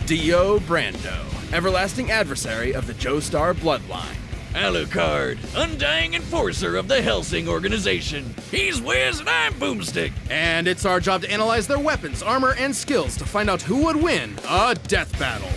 Dio Brando, everlasting adversary of the Joestar bloodline. Alucard, undying enforcer of the Helsing organization. He's Wiz and I'm Boomstick. And it's our job to analyze their weapons, armor, and skills to find out who would win a death battle.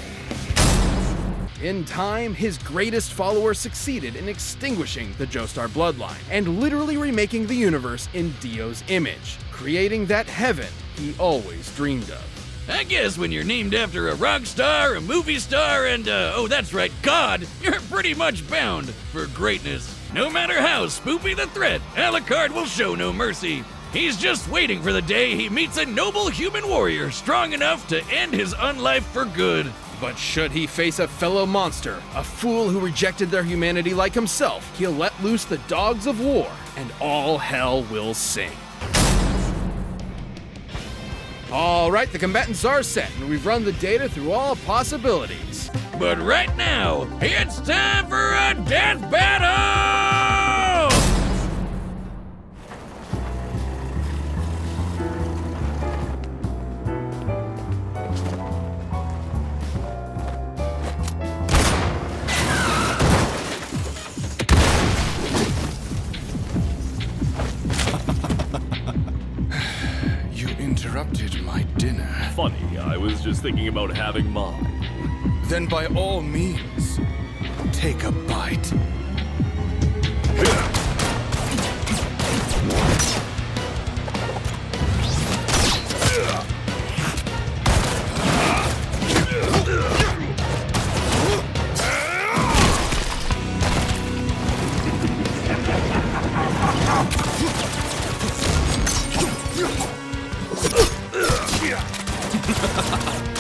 In time, his greatest follower succeeded in extinguishing the Joestar bloodline and literally remaking the universe in Dio's image, creating that heaven he always dreamed of. I guess when you're named after a rock star, a movie star, and, oh, that's right, God, you're pretty much bound for greatness. No matter how spoopy the threat, Alucard will show no mercy. He's just waiting for the day he meets a noble human warrior strong enough to end his unlife for good. But should he face a fellow monster, a fool who rejected their humanity like himself, he'll let loose the dogs of war, and all hell will sing. All right, the combatants are set, and we've run the data through all possibilities. But right now, it's time for a death battle! Interrupted my dinner. Funny, I was just thinking about having mine. Then by all means, take a bite.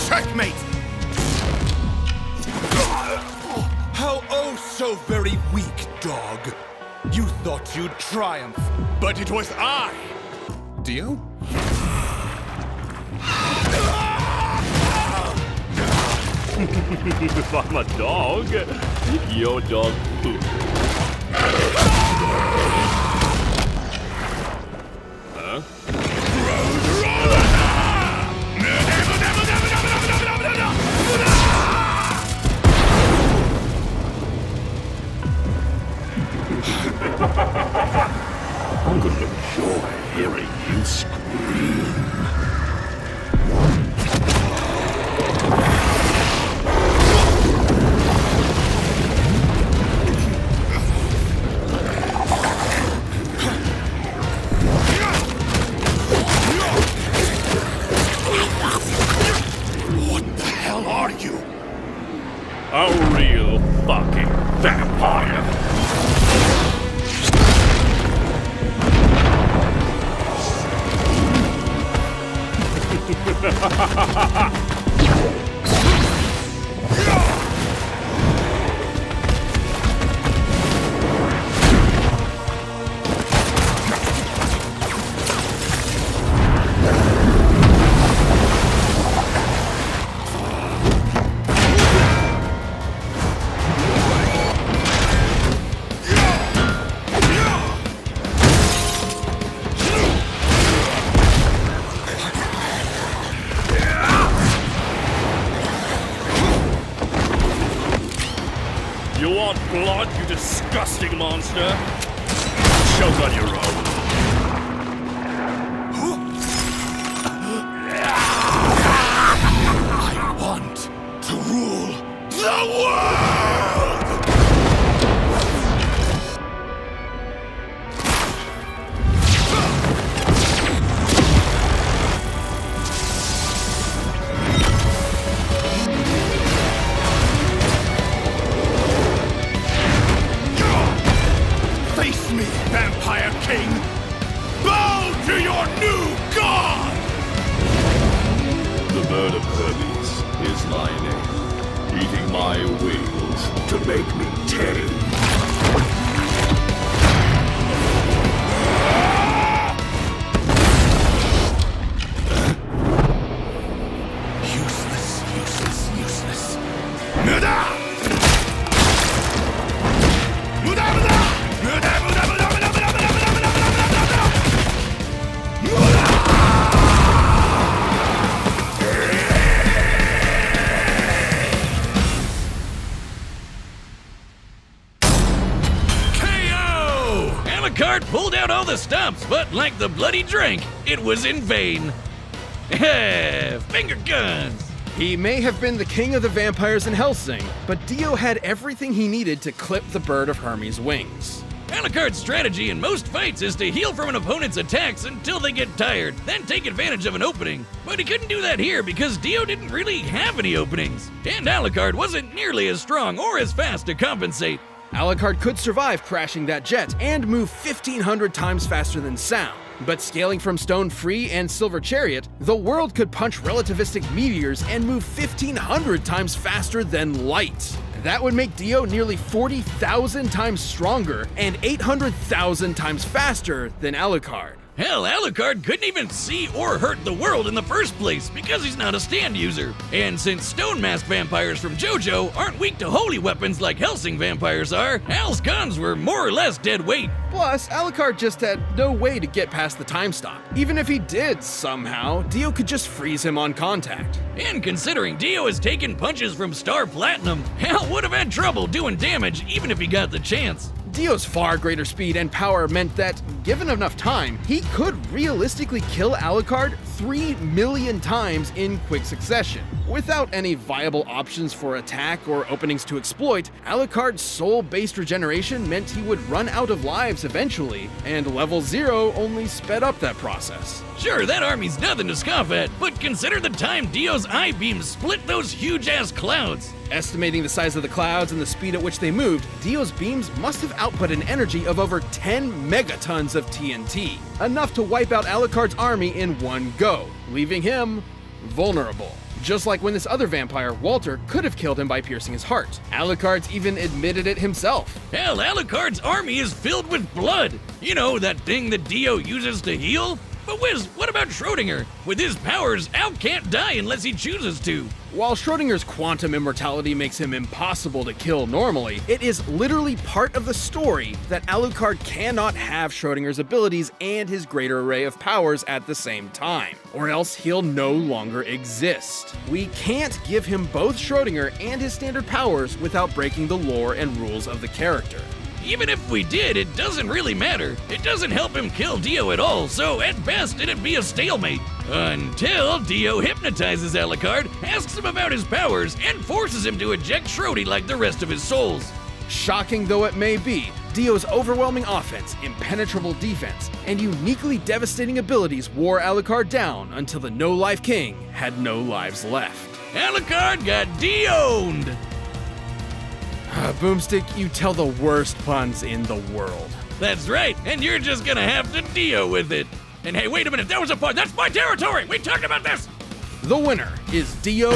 Checkmate! How oh so very weak, dog. You thought you'd triumph, but it was I! Dio? If I'm a dog, you're dog poop. Huh? I'm going to enjoy hearing you scream. What the hell are you? A real fucking vampire. You want blood, you disgusting monster? Choke on your own. I want to rule the world! Face me, Vampire King! Bow to your new god! The bird of Hermes is my name, eating my wings to make me tame. Useless. Muda! the stops, but like the bloody drink, it was in vain. Finger guns! He may have been the king of the vampires in Hellsing, but Dio had everything he needed to clip the bird of Hermes' wings. Alucard's strategy in most fights is to heal from an opponent's attacks until they get tired, then take advantage of an opening. But he couldn't do that here because Dio didn't really have any openings, and Alucard wasn't nearly as strong or as fast to compensate. Alucard could survive crashing that jet and move 1,500 times faster than sound. But scaling from Stone Free and Silver Chariot, the world could punch relativistic meteors and move 1,500 times faster than light. That would make Dio nearly 40,000 times stronger and 800,000 times faster than Alucard. Hell, Alucard couldn't even see or hurt the world in the first place because he's not a stand user. And since stone mask vampires from JoJo aren't weak to holy weapons like Hellsing vampires are, Al's guns were more or less dead weight. Plus, Alucard just had no way to get past the time stop. Even if he did somehow, Dio could just freeze him on contact. And considering Dio has taken punches from Star Platinum, Al would have had trouble doing damage even if he got the chance. Dio's far greater speed and power meant that, given enough time, he could realistically kill Alucard 3 million times in quick succession. Without any viable options for attack or openings to exploit, Alucard's soul-based regeneration meant he would run out of lives eventually, and level 0 only sped up that process. Sure, that army's nothing to scoff at, but consider the time Dio's eye beams split those huge-ass clouds. Estimating the size of the clouds and the speed at which they moved, Dio's beams must have output an energy of over 10 megatons of TNT, enough to wipe out Alucard's army in one go, leaving him vulnerable. Just like when this other vampire, Walter, could have killed him by piercing his heart. Alucard's even admitted it himself. Hell, Alucard's army is filled with blood. You know, that thing that Dio uses to heal? But Wiz, what about Schrodinger? With his powers, Al can't die unless he chooses to. While Schrodinger's quantum immortality makes him impossible to kill normally, it is literally part of the story that Alucard cannot have Schrodinger's abilities and his greater array of powers at the same time, or else he'll no longer exist. We can't give him both Schrodinger and his standard powers without breaking the lore and rules of the character. Even if we did, it doesn't really matter. It doesn't help him kill Dio at all, so at best it'd be a stalemate. Until Dio hypnotizes Alucard, asks him about his powers, and forces him to eject Schrody like the rest of his souls. Shocking though it may be, Dio's overwhelming offense, impenetrable defense, and uniquely devastating abilities wore Alucard down until the No-Life King had no lives left. Alucard got Dio-owned! Boomstick, you tell the worst puns in the world. That's right, and you're just gonna have to deal with it. And hey, wait a minute, that was a pun. That's my territory. We talked about this. The winner is Dio.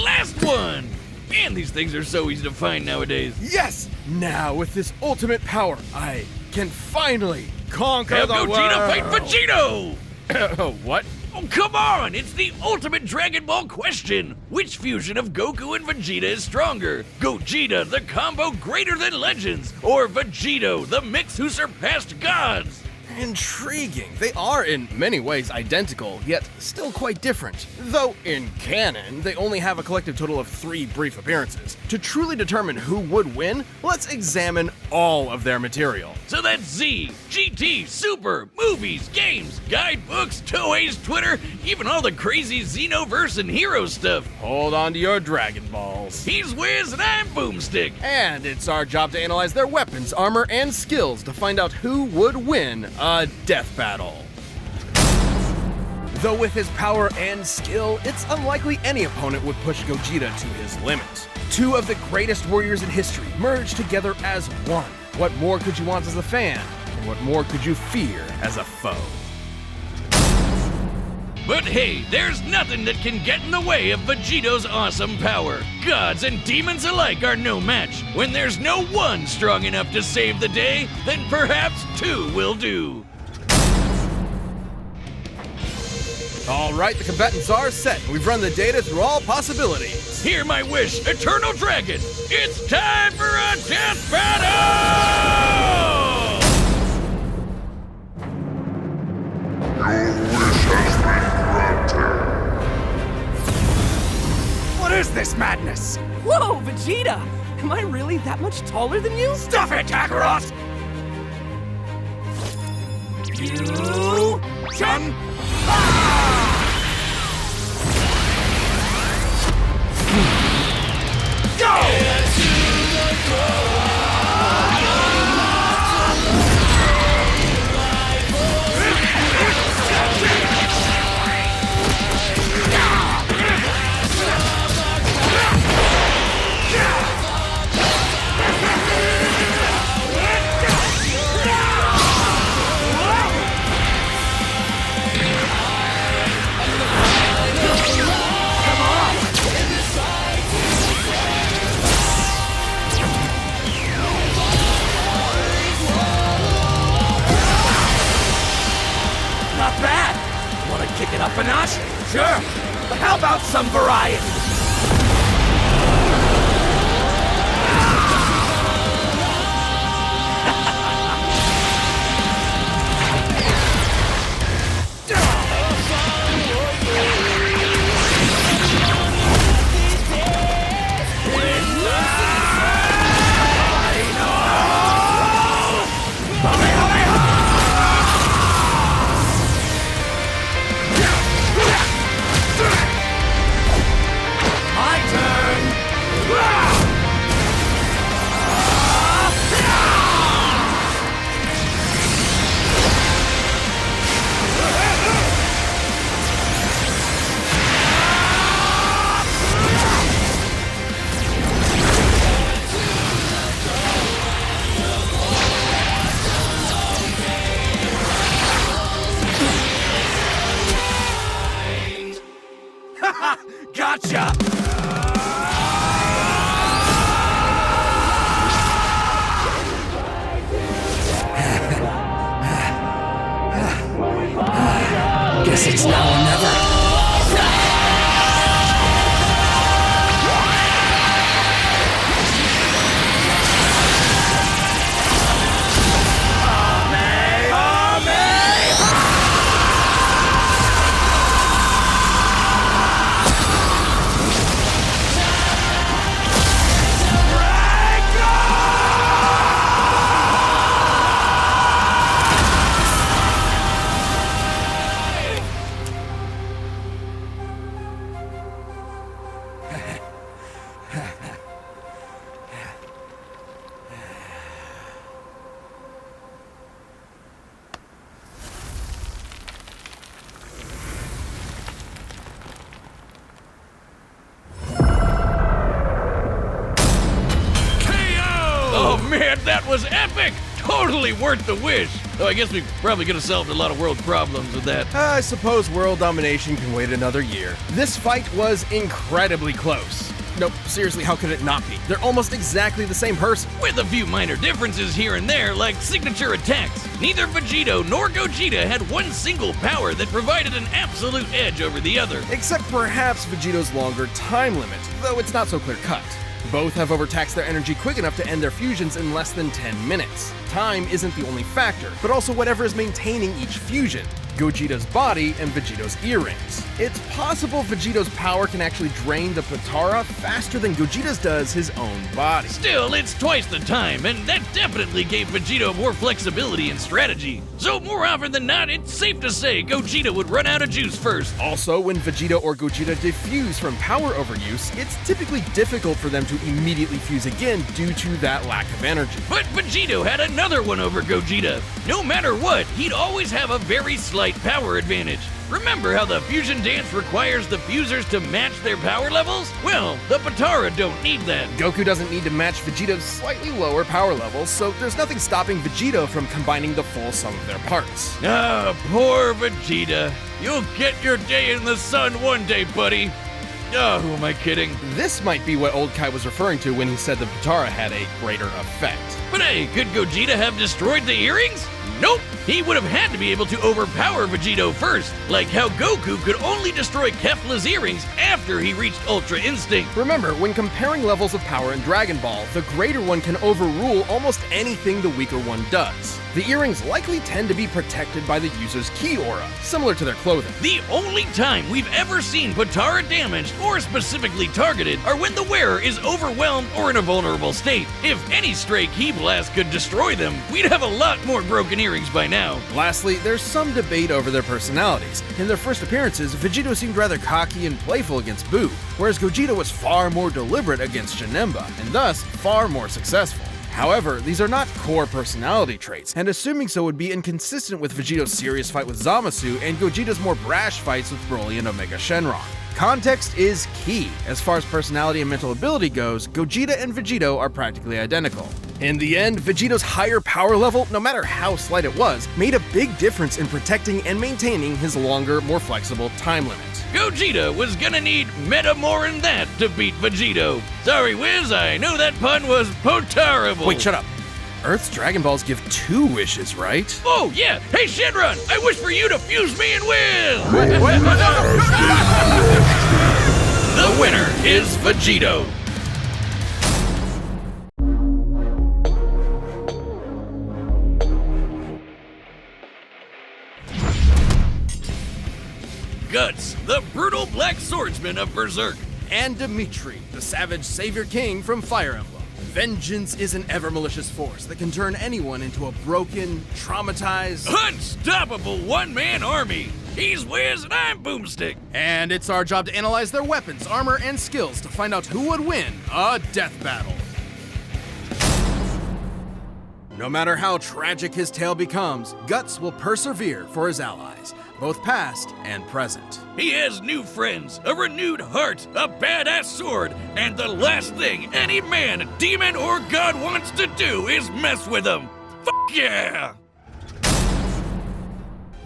Last one. Man, these things are so easy to find nowadays. Yes! Now, with this ultimate power, I can finally conquer the world. Gogeta fight Vegito! What? Oh, come on! It's the ultimate Dragon Ball question! Which fusion of Goku and Vegeta is stronger? Gogeta, the combo greater than legends, or Vegito, the mix who surpassed gods? Intriguing. They are in many ways identical, yet still quite different. Though in canon, they only have a collective total of 3 brief appearances. To truly determine who would win, let's examine all of their material. So that's Z, GT, Super, movies, games, guidebooks, toys, Twitter, even all the crazy Xenoverse and hero stuff. Hold on to your Dragon Balls. He's Wiz and I'm Boomstick. And it's our job to analyze their weapons, armor, and skills to find out who would win a death battle. Though with his power and skill, it's unlikely any opponent would push Gogeta to his limit. 2 of the greatest warriors in history merged together as one. What more could you want as a fan? And what more could you fear as a foe? But hey, there's nothing that can get in the way of Vegito's awesome power. Gods and demons alike are no match. When there's no one strong enough to save the day, then perhaps 2 will do. All right, the combatants are set. We've run the data through all possibilities. Hear my wish, Eternal Dragon. It's time for a death battle! Your wish has been granted. What is madness! Whoa, Vegeta! Am I really that much taller than you? Stuff it, Kakarot! Fusion! Not bad! Wanna kick it up a notch? Sure! But how about some variety? Gotcha! Guess it's now or never. Oh man, that was epic! Totally worth the wish! Oh, I guess we probably could have solved a lot of world problems with that. I suppose world domination can wait another year. This fight was incredibly close. Nope, seriously, how could it not be? They're almost exactly the same person. With a few minor differences here and there, like signature attacks. Neither Vegito nor Gogeta had one single power that provided an absolute edge over the other. Except perhaps Vegito's longer time limit, though it's not so clear-cut. Both have overtaxed their energy quick enough to end their fusions in less than 10 minutes. Time isn't the only factor, but also whatever is maintaining each fusion. Gogeta's body and Vegito's earrings. It's possible Vegito's power can actually drain the Potara faster than Gogeta's does his own body. Still, it's twice the time, and that definitely gave Vegito more flexibility and strategy. So more often than not, it's safe to say Gogeta would run out of juice first. Also, when Vegito or Gogeta defuse from power overuse, it's typically difficult for them to immediately fuse again due to that lack of energy. But Vegito had another one over Gogeta. No matter what, he'd always have a very slight power advantage. Remember how the fusion dance requires the fusers to match their power levels? Well, the Potara don't need that. Goku doesn't need to match Vegito's slightly lower power levels, so there's nothing stopping Vegito from combining the full sum of their parts. Ah, poor Vegeta. You'll get your day in the sun one day, buddy. Oh, who am I kidding? This might be what Old Kai was referring to when he said the Potara had a greater effect. But hey, could Gogeta have destroyed the earrings? Nope! He would have had to be able to overpower Vegito first, like how Goku could only destroy Kefla's earrings after he reached Ultra Instinct. Remember, when comparing levels of power in Dragon Ball, the greater one can overrule almost anything the weaker one does. The earrings likely tend to be protected by the user's ki aura, similar to their clothing. The only time we've ever seen Potara damaged or specifically targeted are when the wearer is overwhelmed or in a vulnerable state. If any stray ki blast could destroy them, we'd have a lot more broken earrings by now. Lastly, there's some debate over their personalities. In their first appearances, Vegito seemed rather cocky and playful against Boo, whereas Gogeta was far more deliberate against Janemba, and thus far more successful. However, these are not core personality traits, and assuming so would be inconsistent with Vegito's serious fight with Zamasu and Gogeta's more brash fights with Broly and Omega Shenron. Context is key. As far as personality and mental ability goes, Gogeta and Vegito are practically identical. In the end, Vegito's higher power level, no matter how slight it was, made a big difference in protecting and maintaining his longer, more flexible time limit. Gogeta was gonna need meta more than that to beat Vegito. Sorry, Wiz, I know that pun was potarable. Wait, shut up. Earth's Dragon Balls give 2 wishes, right? Oh, yeah. Hey, Shenron, I wish for you to fuse me and Wiz. The winner is Vegito. Guts, the brutal black swordsman of Berserk. And Dimitri, the savage savior king from Fire Emblem. Vengeance is an ever-malicious force that can turn anyone into a broken, traumatized... unstoppable one-man army. He's Wiz and I'm Boomstick. And it's our job to analyze their weapons, armor, and skills to find out who would win a death battle. No matter how tragic his tale becomes, Guts will persevere for his allies, both past and present. He has new friends, a renewed heart, a badass sword, and the last thing any man, demon, or god wants to do is mess with him. Fuck yeah!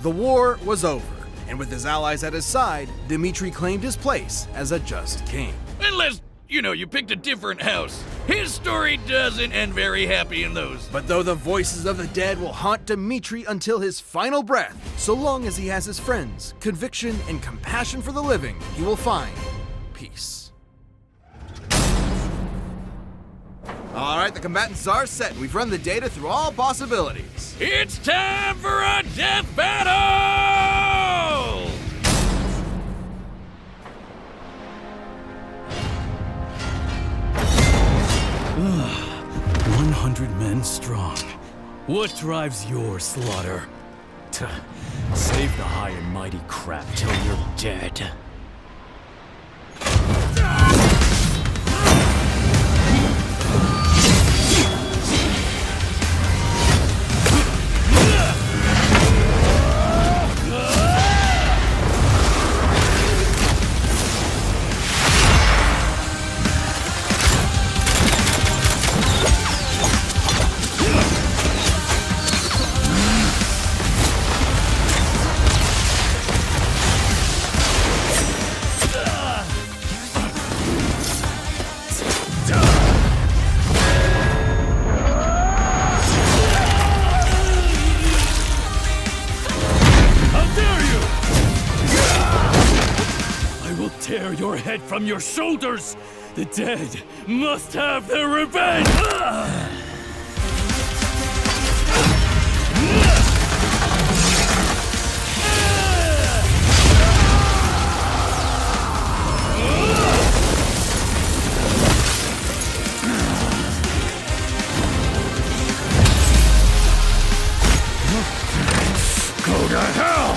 The war was over, and with his allies at his side, Dimitri claimed his place as a just king. Unless, you picked a different house. His story doesn't end very happy in those. But though the voices of the dead will haunt Dimitri until his final breath, so long as he has his friends, conviction, and compassion for the living, he will find peace. Alright, the combatants are set. We've run the data through all possibilities. It's time for a death battle! 100 men strong. What drives your slaughter? Save the high and mighty crap till you're dead. Tear your head from your shoulders! The dead must have their revenge! Go to hell!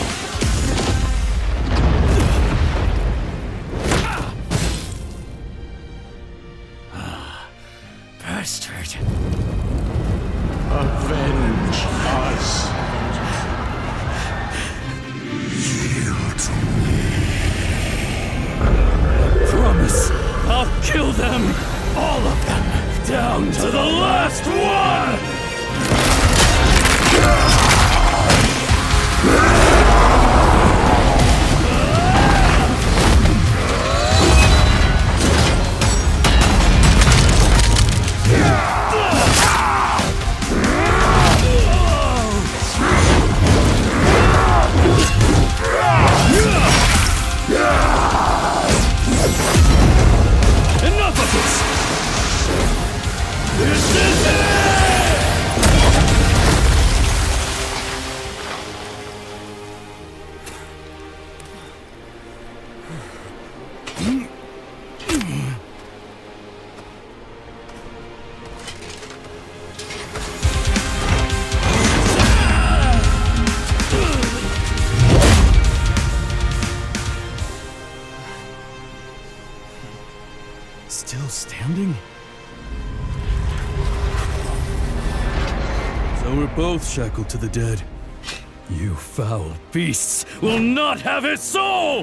Bastard. Avenge us. Promise, I'll kill them, all of them, down to the last one! Enough of this! This is it! So we're both shackled to the dead. You foul beasts will not have his soul!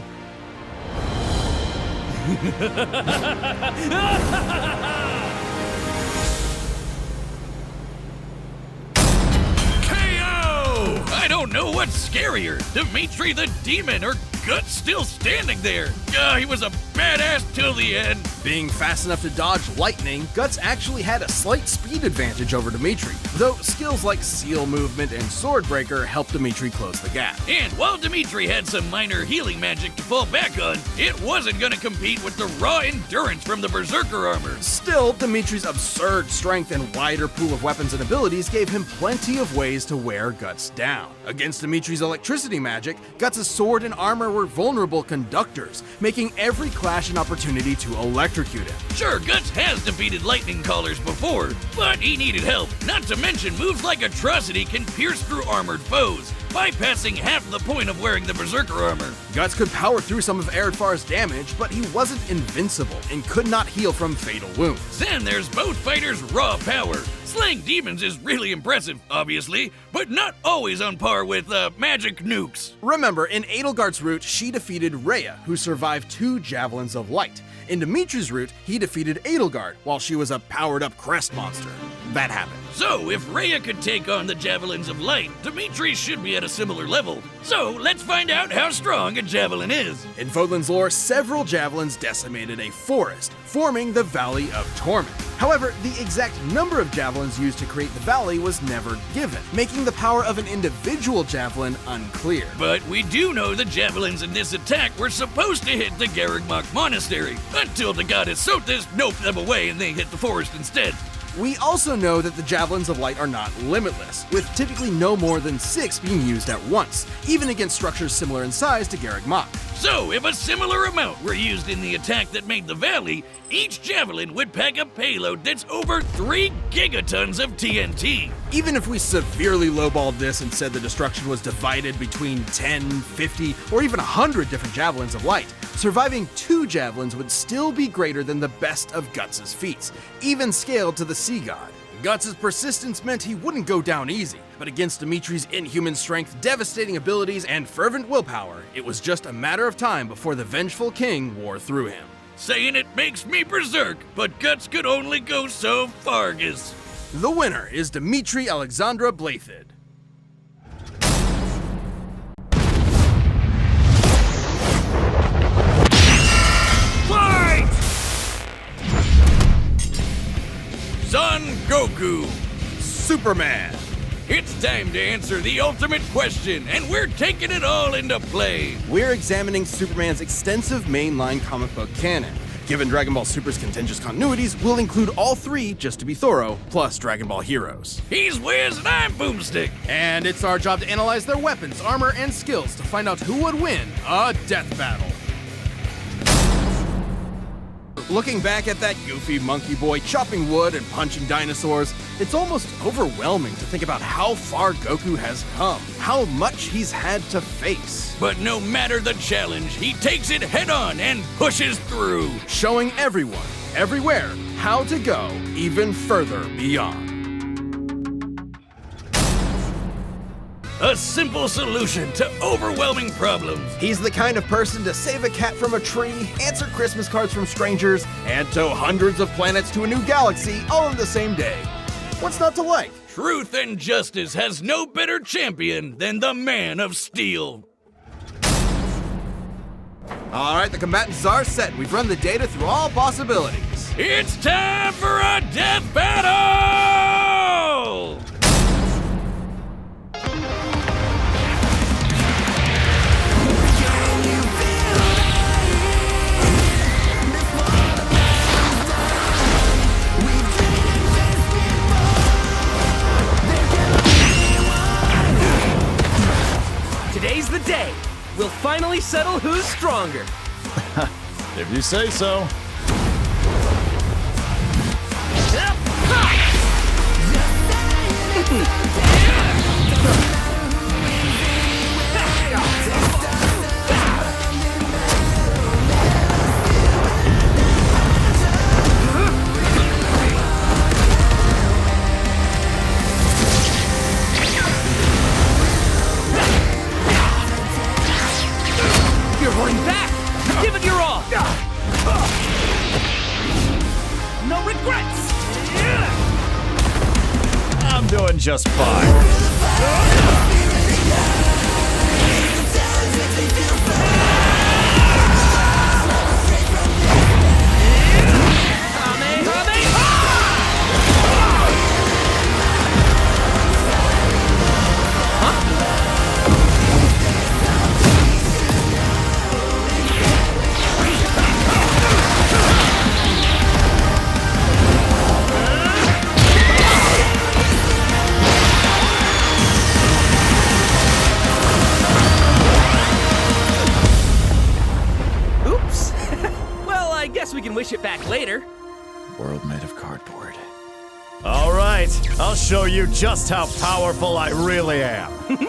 KO! I don't know what's scarier, Dimitri the Demon or Guts still standing there. He was a badass till the end. Being fast enough to dodge lightning, Guts actually had a slight speed advantage over Dimitri, though skills like seal movement and sword breaker helped Dimitri close the gap. And while Dimitri had some minor healing magic to fall back on, it wasn't gonna compete with the raw endurance from the Berserker armor. Still, Dimitri's absurd strength and wider pool of weapons and abilities gave him plenty of ways to wear Guts down. Against Dimitri's electricity magic, Guts' sword and armor were vulnerable conductors, making every clash an opportunity to electrocute him. Sure, Guts has defeated lightning callers before, but he needed help. Not to mention, moves like Atrocity can pierce through armored foes, bypassing half the point of wearing the Berserker armor. Guts could power through some of Eredfar's damage, but he wasn't invincible and could not heal from fatal wounds. Then there's both fighters' raw power. Slaying demons is really impressive, obviously, but not always on par with magic nukes. Remember, in Edelgard's route, she defeated Rhea, who survived 2 Javelins of Light. In Dimitri's route, he defeated Edelgard while she was a powered-up crest monster. That happened. So, if Rhea could take on the Javelins of Light, Dimitri should be at a similar level. So, let's find out how strong a Javelin is. In Vodlin's lore, several Javelins decimated a forest, forming the Valley of Torment. However, the exact number of Javelins used to create the valley was never given, making the power of an individual Javelin unclear. But we do know the Javelins in this attack were supposed to hit the Garrigmach Monastery, until the goddess Sothis noped them away and they hit the forest instead. We also know that the Javelins of Light are not limitless, with typically no more than 6 being used at once, even against structures similar in size to Garrigmach. So, if a similar amount were used in the attack that made the valley, each Javelin would pack a payload that's over 3 gigatons of TNT. Even if we severely lowballed this and said the destruction was divided between 10, 50, or even 100 different Javelins of Light, surviving 2 Javelins would still be greater than the best of Guts' feats, even scaled to the Sea God. Guts' persistence meant he wouldn't go down easy, but against Dimitri's inhuman strength, devastating abilities, and fervent willpower, it was just a matter of time before the vengeful king wore through him. Saying it makes me berserk, but Guts could only go so fargus. The winner is Dimitri Alexandra Blathid. Son Goku, Superman. it's time to answer the ultimate question, and we're taking it all into play. We're examining Superman's extensive mainline comic book canon. Given Dragon Ball Super's contentious continuities, we'll include all 3, just to be thorough, plus Dragon Ball Heroes. He's Wiz and I'm Boomstick. And it's our job to analyze their weapons, armor, and skills to find out who would win a death battle. Looking back at that goofy monkey boy chopping wood and punching dinosaurs, it's almost overwhelming to think about how far Goku has come, how much he's had to face. But no matter the challenge, he takes it head on and pushes through. Showing everyone, everywhere, how to go even further beyond. A simple solution to overwhelming problems. He's the kind of person to save a cat from a tree, answer Christmas cards from strangers, and tow hundreds of planets to a new galaxy all in the same day. What's not to like? Truth and justice has no better champion than the Man of Steel. All right, the combatants are set. We've run the data through all possibilities. It's time for a death battle! Today's the day. We'll finally settle who's stronger. If you say so. doing just fine. We can wish it back later. World made of cardboard. All right, I'll show you just how powerful I really am. This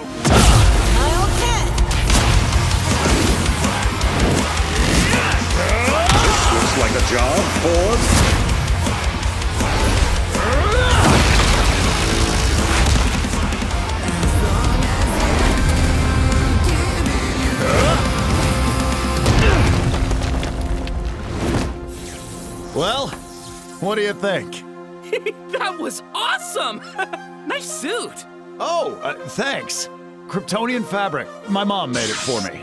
looks like a job for... Well, what do you think? That was awesome! Nice suit! Oh, thanks. Kryptonian fabric. My mom made it for me.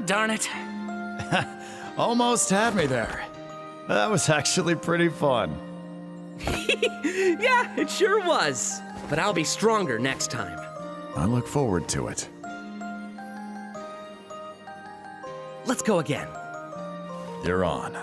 Darn it. Almost had me there. That was actually pretty fun. Yeah, it sure was. But I'll be stronger next time. I look forward to it. Let's go again. You're on.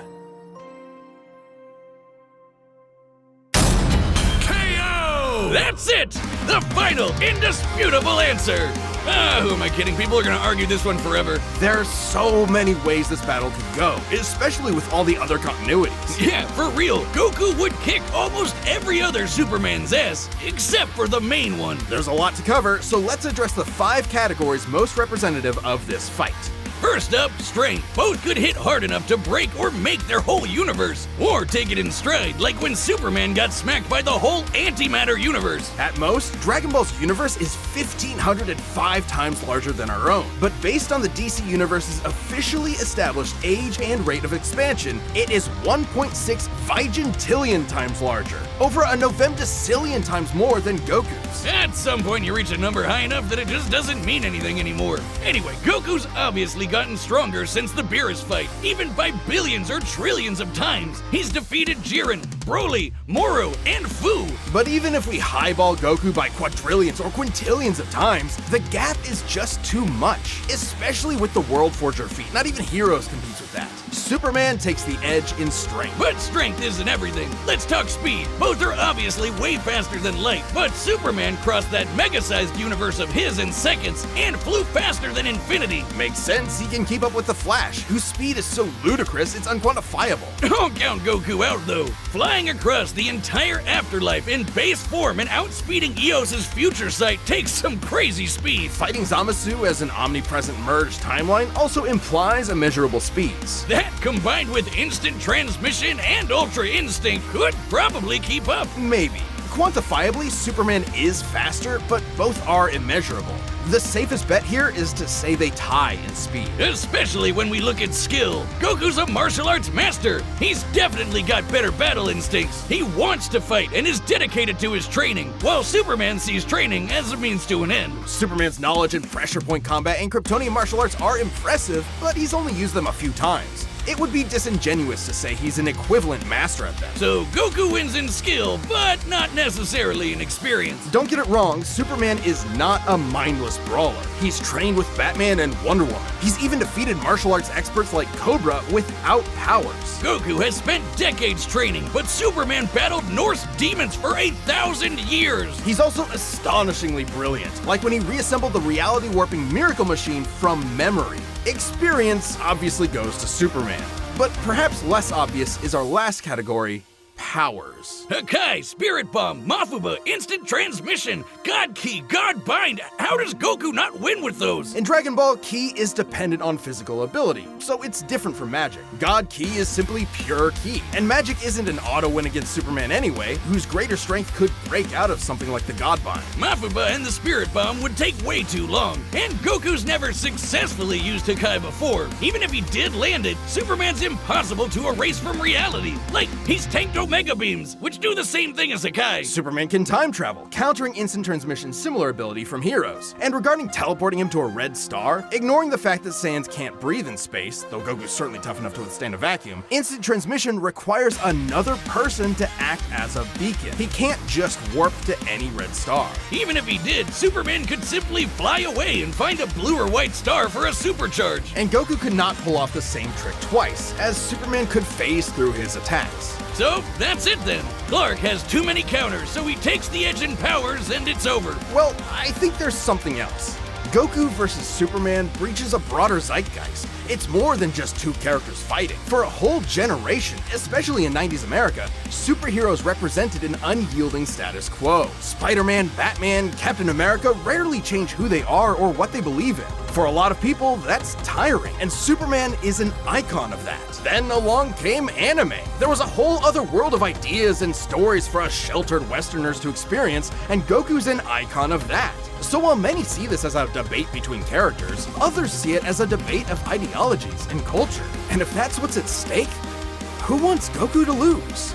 KO! That's it! The final, indisputable answer! Who am I kidding? People are gonna argue this one forever. There's so many ways this battle could go, especially with all the other continuities. Yeah, for real, Goku would kick almost every other Superman's ass, except for the main one. There's a lot to cover, so let's address the 5 categories most representative of this fight. First up, strength. Both could hit hard enough to break or make their whole universe, or take it in stride, like when Superman got smacked by the whole antimatter universe. At most, Dragon Ball's universe is 1,505 times larger than our own. But based on the DC Universe's officially established age and rate of expansion, it is 1.6 vigintillion times larger, over a novemdecillion times more than Goku's. At some point you reach a number high enough that it just doesn't mean anything anymore. Anyway, Goku's obviously gotten stronger since the Beerus fight, even by billions or trillions of times. He's defeated Jiren, Broly, Moro, and Fu. But even if we highball Goku by quadrillions or quintillions of times, the gap is just too much, especially with the World Forger feat. Not even Heroes competes with that. Superman takes the edge in strength. But strength isn't everything. Let's talk speed. Both are obviously way faster than light, but Superman crossed that mega-sized universe of his in seconds and flew faster than infinity. Makes sense, he can keep up with the Flash, whose speed is so ludicrous it's unquantifiable. Don't count Goku out though. Flying across the entire afterlife in base form and outspeeding Eos's future sight takes some crazy speed. Fighting Zamasu as an omnipresent merged timeline also implies immeasurable speeds. That, combined with instant transmission and ultra instinct, could probably keep up. Maybe. Quantifiably, Superman is faster, but both are immeasurable. The safest bet here is to say they tie in speed. Especially when we look at skill. Goku's a martial arts master. He's definitely got better battle instincts. He wants to fight and is dedicated to his training, while Superman sees training as a means to an end. Superman's knowledge in pressure point combat and Kryptonian martial arts are impressive, but he's only used them a few times. It would be disingenuous to say he's an equivalent master at them. So Goku wins in skill, but not necessarily in experience. Don't get it wrong, Superman is not a mindless brawler. He's trained with Batman and Wonder Woman. He's even defeated martial arts experts like Cobra without powers. Goku has spent decades training, but Superman battled Norse demons for 1,000 years. He's also astonishingly brilliant, like when he reassembled the reality warping miracle machine from memory. Experience obviously goes to Superman, but perhaps less obvious is our last category, powers. Hakai, Spirit Bomb, Mafuba, Instant Transmission, God Key, God Bind. How does Goku not win with those? In Dragon Ball, Ki is dependent on physical ability, so it's different from magic. God Ki is simply pure Ki, and magic isn't an auto win against Superman anyway, whose greater strength could break out of something like the God Bind. Mafuba and the Spirit Bomb would take way too long, and Goku's never successfully used Hakai before. Even if he did land it, Superman's impossible to erase from reality. Like, he's tanked Omega Beams, which do the same thing as Hakai. Superman can time travel, countering Instant Transmission's similar ability from Heroes. And regarding teleporting him to a red star, ignoring the fact that Saiyans can't breathe in space, though Goku's certainly tough enough to withstand a vacuum, Instant Transmission requires another person to act as a beacon. He can't just warp to any red star. Even if he did, Superman could simply fly away and find a blue or white star for a supercharge. And Goku could not pull off the same trick twice, as Superman could phase through his attacks. So, that's it then. Clark has too many counters, so he takes the edge in powers and it's over. Well, I think there's something else. Goku versus Superman breaches a broader zeitgeist. It's more than just two characters fighting. For a whole generation, especially in 90s America, superheroes represented an unyielding status quo. Spider-Man, Batman, Captain America rarely change who they are or what they believe in. For a lot of people, that's tiring, and Superman is an icon of that. Then along came anime. There was a whole other world of ideas and stories for us sheltered Westerners to experience, and Goku's an icon of that. So while many see this as a debate between characters, others see it as a debate of ideologies and culture. And if that's what's at stake, who wants Goku to lose?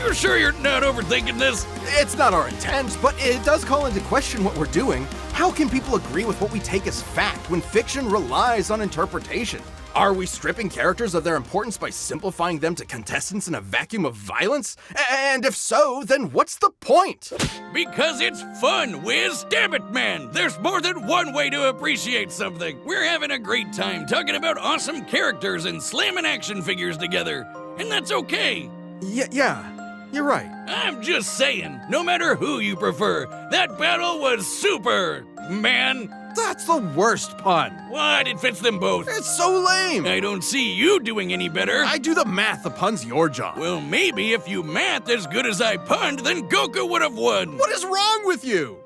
You sure you're not overthinking this? It's not our intent, but it does call into question what we're doing. How can people agree with what we take as fact when fiction relies on interpretation? Are we stripping characters of their importance by simplifying them to contestants in a vacuum of violence? And if so, then what's the point? Because it's fun, Wiz! Damn it, man! There's more than one way to appreciate something! We're having a great time talking about awesome characters and slamming action figures together, and that's okay! Yeah, you're right. I'm just saying, no matter who you prefer, that battle was super, man! That's the worst pun. What? It fits them both. It's so lame. I don't see you doing any better. I do the math, the pun's your job. Well, maybe if you math as good as I punned, then Goku would have won. What is wrong with you?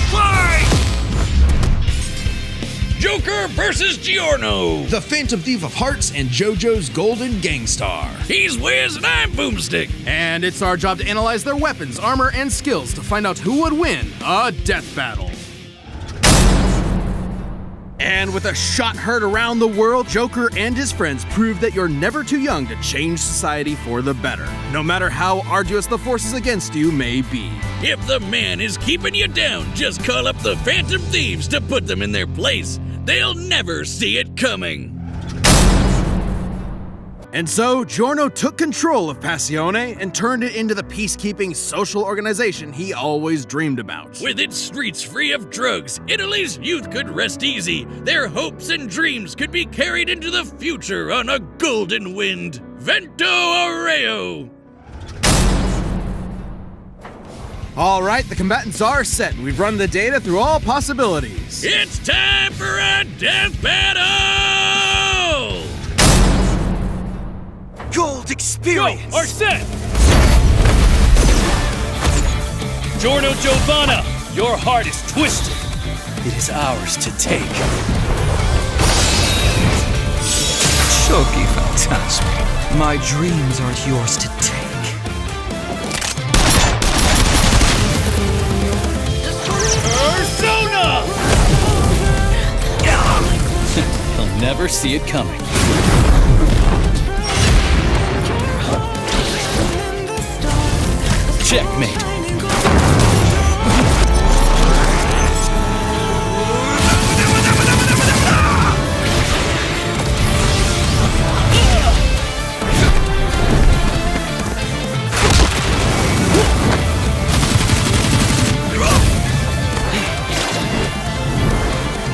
Fight! Joker versus Giorno. The Phantom Thief of Hearts and JoJo's Golden Gangstar. He's Wiz and I'm Boomstick. And it's our job to analyze their weapons, armor, and skills to find out who would win a death battle. And with a shot heard around the world, Joker and his friends prove that you're never too young to change society for the better, no matter how arduous the forces against you may be. If the man is keeping you down, just call up the Phantom Thieves to put them in their place. They'll never see it coming. And so, Giorno took control of Passione and turned it into the peacekeeping social organization he always dreamed about. With its streets free of drugs, Italy's youth could rest easy. Their hopes and dreams could be carried into the future on a golden wind. Vento Areo! All right, the combatants are set. We've run the data through all possibilities. It's time for a death battle! Gold experience! Go, are set! Giorno Giovanna, your heart is twisted. It is ours to take. Shogi Phantasma, my dreams aren't yours to take. Persona! He'll never see it coming. Checkmate.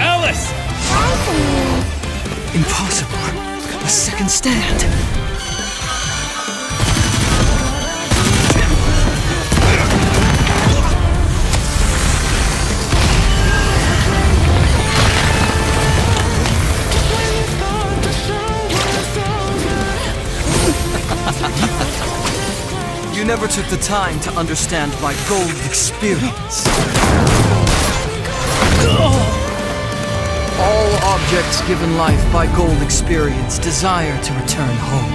Alice! Impossible. A second stand. You never took the time to understand my gold experience. All objects given life by gold experience desire to return home.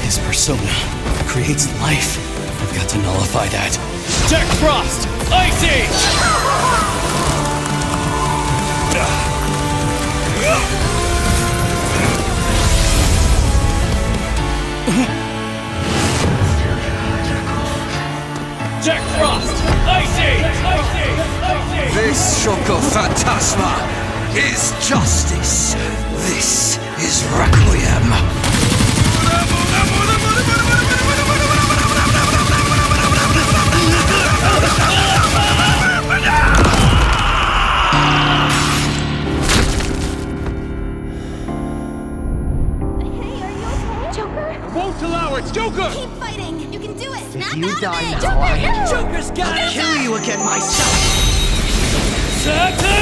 His persona creates life. I've got to nullify that. Jack Frost! Ice Age! Jack Frost! Ice Age! Ice Age! Ice Age! This Shoko Phantasma is justice. This is Requiem. Won't allow it, Joker! Keep fighting! You can do it! If you die now, Joker's got I'll kill you again myself! Satanaya!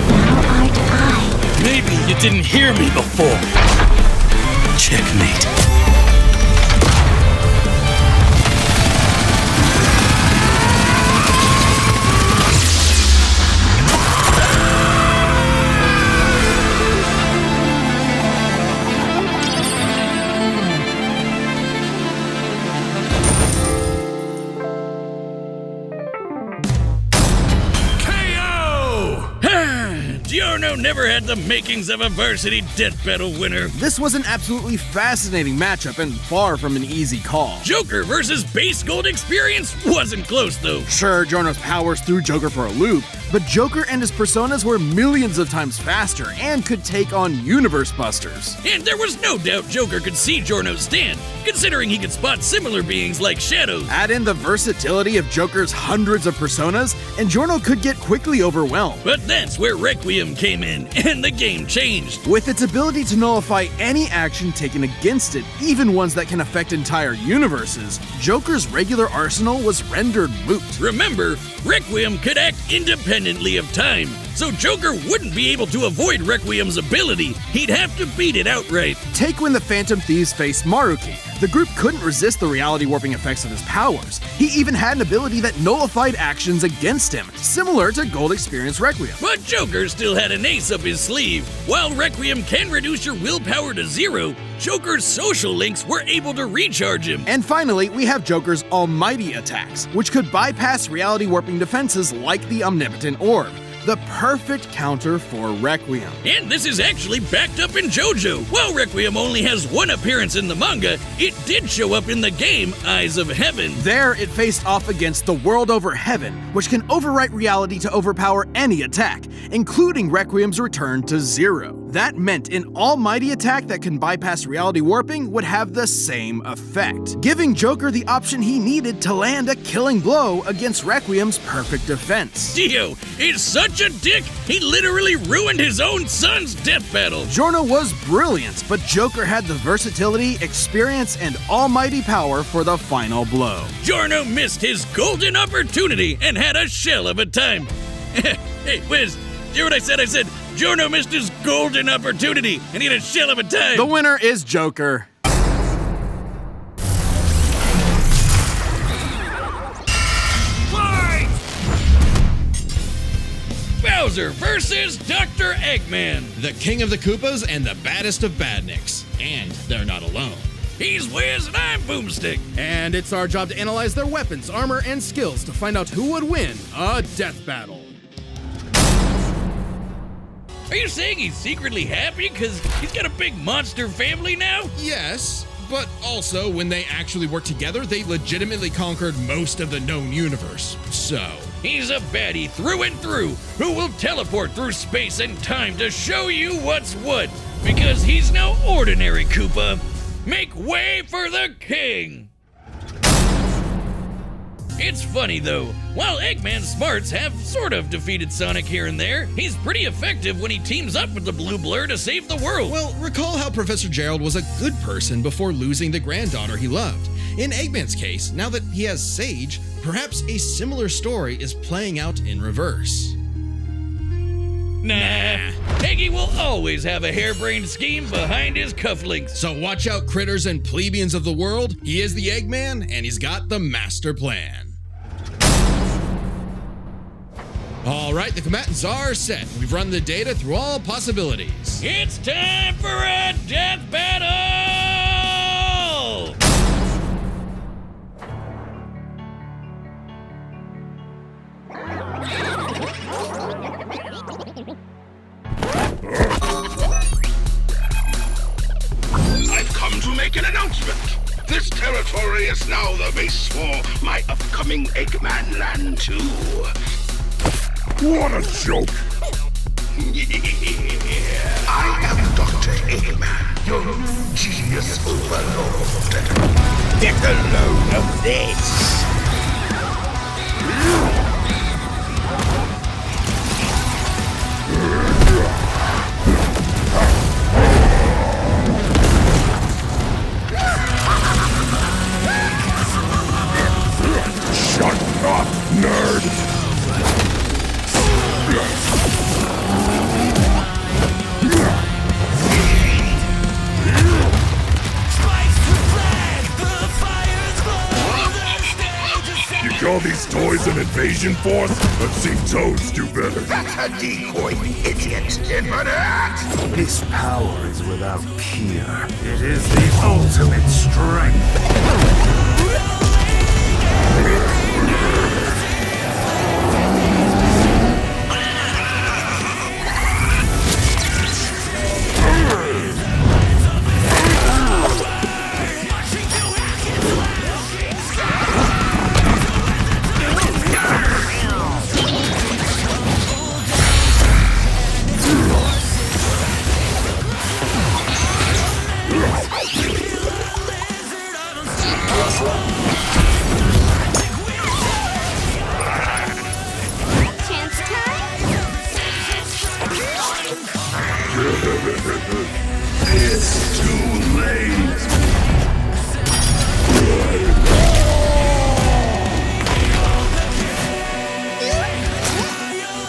Thou art I. Maybe you didn't hear me before. Checkmate. Giorno never had the makings of a varsity death battle winner. This was an absolutely fascinating matchup and far from an easy call. Joker versus base gold experience wasn't close though. Sure, Giorno's powers threw Joker for a loop, but Joker and his personas were millions of times faster and could take on universe busters. And there was no doubt Joker could see Giorno's stand, considering he could spot similar beings like shadows. Add in the versatility of Joker's hundreds of personas, and Giorno could get quickly overwhelmed. But that's where Requiem came in, and the game changed. With its ability to nullify any action taken against it, even ones that can affect entire universes, Joker's regular arsenal was rendered moot. Remember, Requiem could act independently of time, so Joker wouldn't be able to avoid Requiem's ability. He'd have to beat it outright. Take when the Phantom Thieves faced Maruki. The group couldn't resist the reality warping effects of his powers. He even had an ability that nullified actions against him, similar to Gold Experience Requiem. But Joker still had an ace up his sleeve. While Requiem can reduce your willpower to 0, Joker's social links were able to recharge him. And finally, we have Joker's almighty attacks, which could bypass reality warping defenses like the Omnipotent Orb. the perfect counter for Requiem. And this is actually backed up in JoJo. While Requiem only has one appearance in the manga, it did show up in the game Eyes of Heaven. There, it faced off against the World Over Heaven, which can overwrite reality to overpower any attack, including Requiem's return to 0. That meant an almighty attack that can bypass reality warping would have the same effect, giving Joker the option he needed to land a killing blow against Requiem's perfect defense. Dio is such a dick, he literally ruined his own son's death battle. Giorno was brilliant, but Joker had the versatility, experience, and almighty power for the final blow. Giorno missed his golden opportunity and had a shell of a time. Hey, Wiz, hear what I said? I said Giorno missed his golden opportunity and he had a shell of a time. The winner is Joker. Bowser versus Dr. Eggman. The king of the Koopas and the baddest of badniks. And they're not alone. He's Wiz and I'm Boomstick. And it's our job to analyze their weapons, armor, and skills to find out who would win a death battle. Are you saying he's secretly happy because he's got a big monster family now? Yes, but also when they actually worked together, they legitimately conquered most of the known universe. So... he's a baddie through and through who will teleport through space and time to show you what's what. Because he's no ordinary Koopa. Make way for the king! It's funny though, while Eggman's smarts have sort of defeated Sonic here and there, he's pretty effective when he teams up with the Blue Blur to save the world. Well, recall how Professor Gerald was a good person before losing the granddaughter he loved. In Eggman's case, now that he has Sage, perhaps a similar story is playing out in reverse. Nah, Eggy will always have a harebrained scheme behind his cufflinks. So watch out, critters and plebeians of the world. He is the Eggman, and he's got the master plan. All right, the combatants are set. We've run the data through all possibilities. It's time for a death battle! I've come to make an announcement. This territory is now the base for my upcoming Eggman Land 2. What a joke! I am Dr. Eggman, your new genius overlord. Get a load of this! Shut up, nerd! You call these toys an invasion force? Let's see Toads do better. That's a decoy, idiot! Infinite! His power is without peer. It is the ultimate strength. It's too late!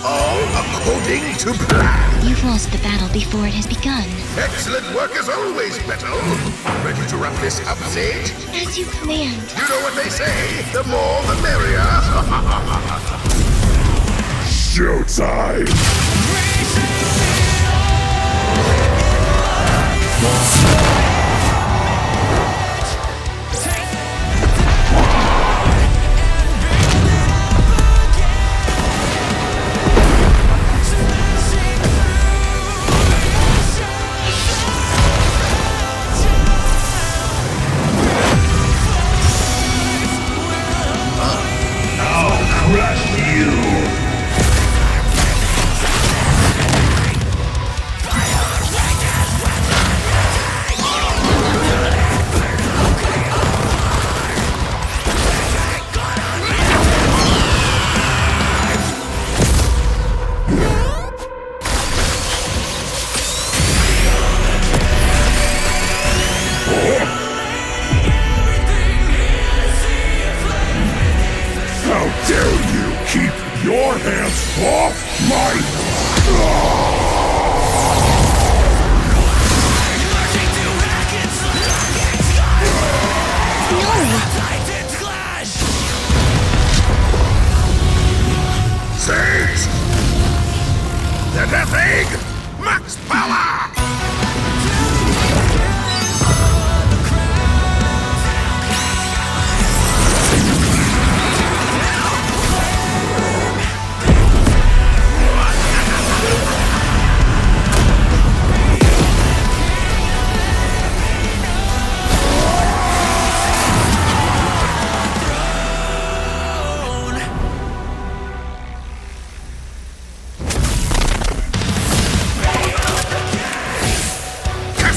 All according to plan. You've lost the battle before it has begun. Excellent work as always, Metal. Ready to wrap this up, Sage? As you planned. You know what they say, the more the merrier. Showtime!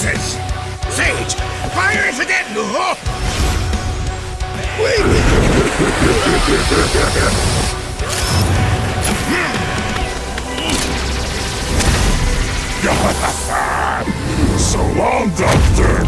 weaknesses! Sage, fire it again! So long, Doctor!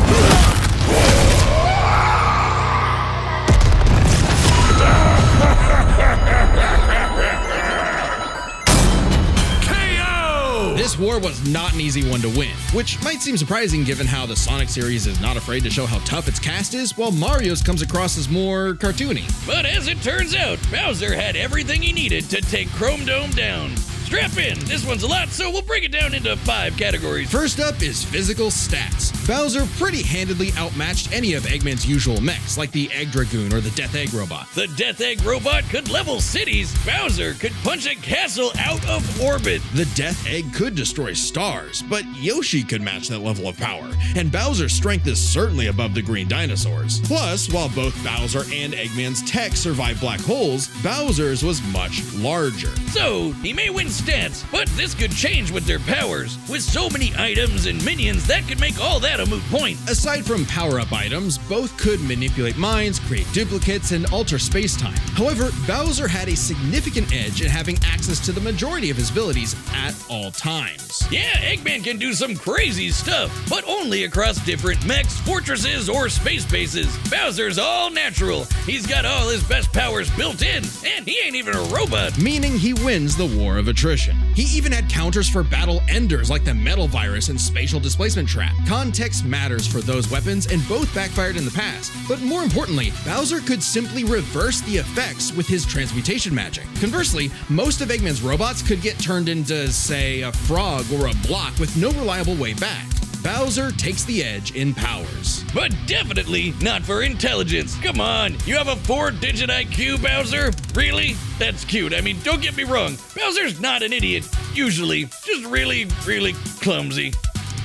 This war was not an easy one to win, which might seem surprising given how the Sonic series is not afraid to show how tough its cast is, while Mario's comes across as more cartoony. But as it turns out, Bowser had everything he needed to take Chrome Dome down. Strap in, this one's a lot, so we'll break it down into 5 categories. First up is physical stats. Bowser pretty handedly outmatched any of Eggman's usual mechs, like the Egg Dragoon or the Death Egg Robot. The Death Egg Robot could level cities. Bowser could punch a castle out of orbit. The Death Egg could destroy stars, but Yoshi could match that level of power, and Bowser's strength is certainly above the green dinosaurs. Plus, while both Bowser and Eggman's tech survived black holes, Bowser's was much larger. So, he may win stats, but this could change with their powers. With so many items and minions, that could make all that a moot point. Aside from power-up items, both could manipulate minds, create duplicates, and alter space-time. However, Bowser had a significant edge in having access to the majority of his abilities at all times. Yeah, Eggman can do some crazy stuff, but only across different mechs, fortresses, or space bases. Bowser's all natural. He's got all his best powers built in, and he ain't even a robot. Meaning he wins the war of attrition. He even had counters for battle enders like the Metal Virus and Spatial Displacement Trap. Context matters for those weapons, and both backfired in the past. But more importantly, Bowser could simply reverse the effects with his transmutation magic. Conversely, most of Eggman's robots could get turned into, say, a frog or a block with no reliable way back. Bowser takes the edge in powers. But definitely not for intelligence. Come on, you have a 4-digit IQ, Bowser? Really? That's cute. I mean, don't get me wrong. Bowser's not an idiot, usually. Just really, really clumsy.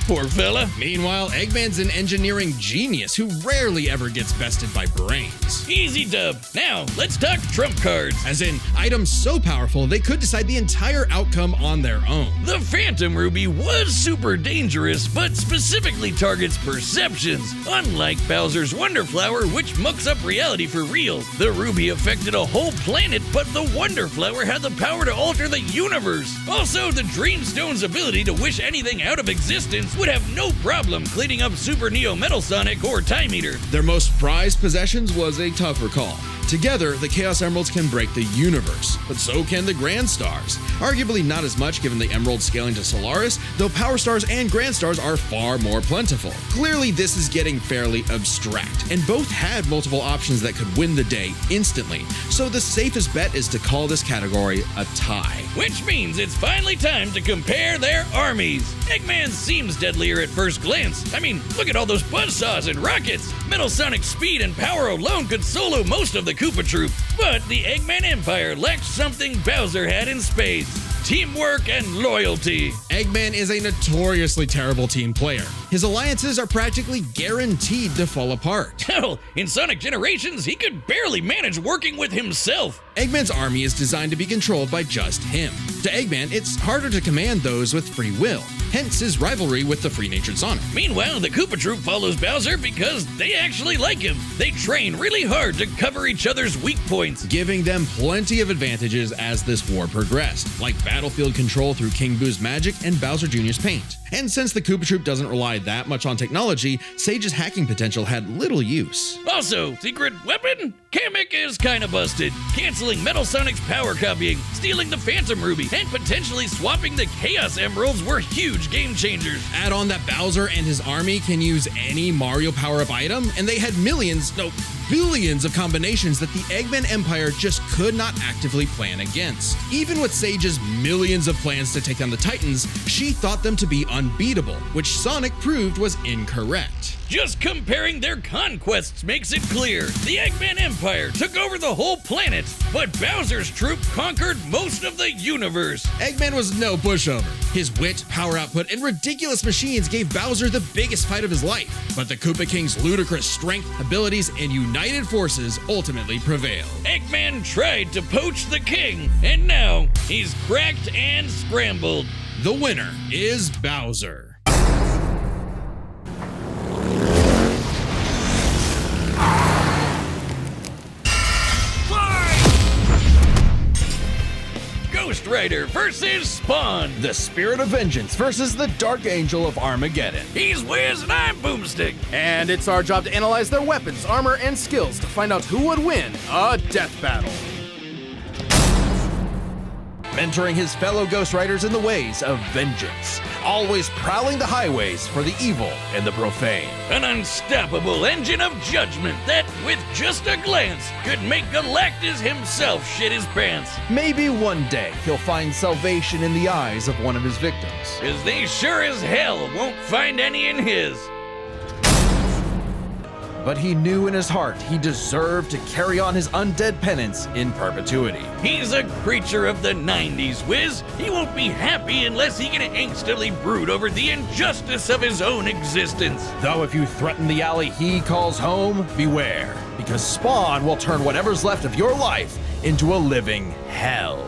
Poor fella. Meanwhile, Eggman's an engineering genius who rarely ever gets bested by brains. Easy dub. Now, let's talk trump cards. As in, items so powerful they could decide the entire outcome on their own. The Phantom Ruby was super dangerous, but specifically targets perceptions. Unlike Bowser's Wonder Flower, which mucks up reality for real. The Ruby affected a whole planet, but the Wonder Flower had the power to alter the universe. Also, the Dreamstone's ability to wish anything out of existence would have no problem cleaning up Super Neo Metal Sonic or Time Eater. Their most prized possessions was a tougher call. Together, the Chaos Emeralds can break the universe, but so can the Grand Stars. Arguably not as much given the Emerald scaling to Solaris, though Power Stars and Grand Stars are far more plentiful. Clearly, this is getting fairly abstract, and both had multiple options that could win the day instantly, so the safest bet is to call this category a tie. Which means it's finally time to compare their armies. Eggman seems deadlier at first glance. I mean, look at all those buzzsaws and rockets. Metal Sonic's speed and power alone could solo most of the Koopa Troop, but the Eggman Empire lacked something Bowser had in spades: teamwork and loyalty. Eggman is a notoriously terrible team player. His alliances are practically guaranteed to fall apart. Hell, in Sonic Generations, he could barely manage working with himself. Eggman's army is designed to be controlled by just him. To Eggman, it's harder to command those with free will, hence his rivalry with the free-natured Sonic. Meanwhile, the Koopa Troop follows Bowser because they actually like him. They train really hard to cover each other's weak points, giving them plenty of advantages as this war progressed, like battlefield control through King Boo's magic and Bowser Jr.'s paint. And since the Koopa Troop doesn't rely that much on technology, Sage's hacking potential had little use. Also, secret weapon? Kamek is kinda busted, canceling Metal Sonic's power copying, stealing the Phantom Ruby, and potentially swapping the Chaos Emeralds were huge game changers. Add on that Bowser and his army can use any Mario power-up item, and they had billions of combinations that the Eggman Empire just could not actively plan against. Even with Sage's millions of plans to take down the Titans, she thought them to be unbeatable, which Sonic proved was incorrect. Just comparing their conquests makes it clear. The Eggman Empire took over the whole planet, but Bowser's troop conquered most of the universe. Eggman was no pushover. His wit, power output, and ridiculous machines gave Bowser the biggest fight of his life. But the Koopa King's ludicrous strength, abilities, and united forces ultimately prevailed. Eggman tried to poach the king, and now he's cracked and scrambled. The winner is Bowser. Rider versus Spawn. The Spirit of Vengeance versus the Dark Angel of Armageddon. He's Wiz and I'm Boomstick. And it's our job to analyze their weapons, armor, and skills to find out who would win a death battle. Mentoring his fellow Ghost Riders in the ways of vengeance, always prowling the highways for the evil and the profane. An unstoppable engine of judgment that, with just a glance, could make Galactus himself shit his pants. Maybe one day he'll find salvation in the eyes of one of his victims. 'Cause they sure as hell won't find any in his. But he knew in his heart he deserved to carry on his undead penance in perpetuity. He's a creature of the 90s, Wiz. He won't be happy unless he can instantly brood over the injustice of his own existence. Though if you threaten the alley he calls home, beware, because Spawn will turn whatever's left of your life into a living hell.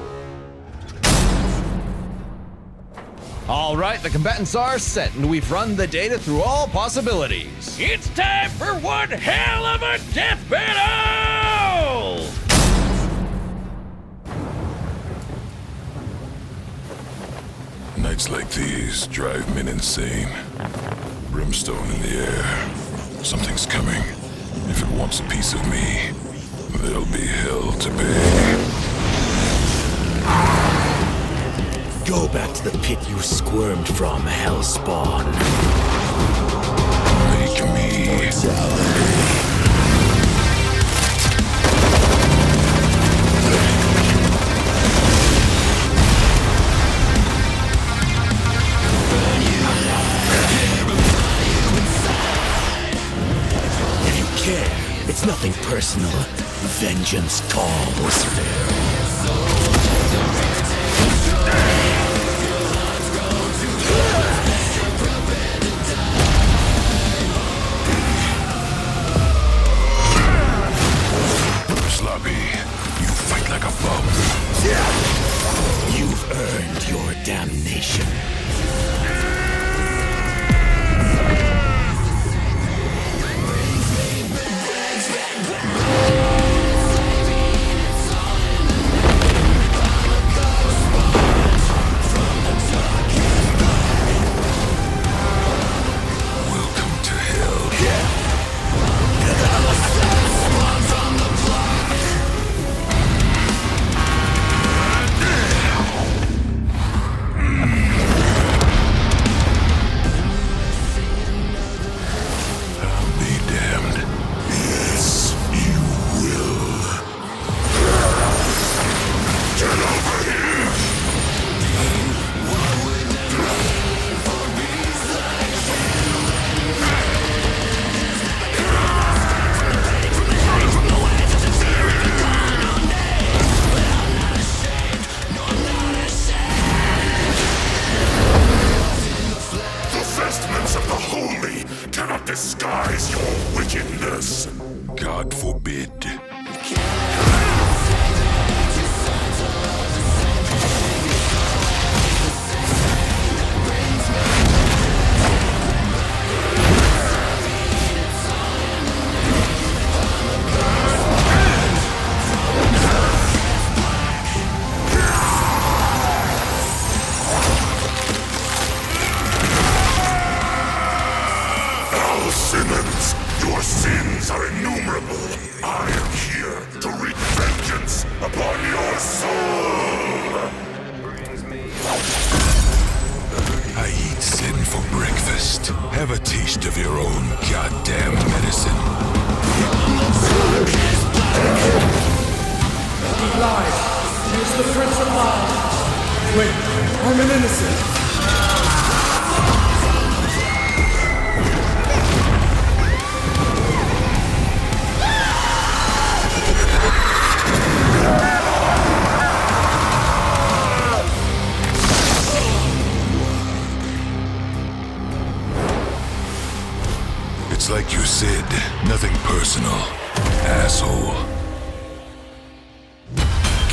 All right, the combatants are set, and we've run the data through all possibilities. It's time for one hell of a death battle! Nights like these drive men insane. Brimstone in the air. Something's coming. If it wants a piece of me, there'll be hell to pay. Go back to the pit you squirmed from, Hellspawn. Make me. If you care, it's nothing personal. Vengeance calls. Sloppy, you fight like a bum. You've earned your damnation. Welcome to hell. Disguise your wickedness. God forbid. Simmons, your sins are innumerable. I am here to wreak vengeance upon your soul. I eat sin for breakfast. Have a taste of your own goddamn medicine. Live. Here's the Prince of Lies. Wait, I'm an innocent. It's like you said, nothing personal, asshole.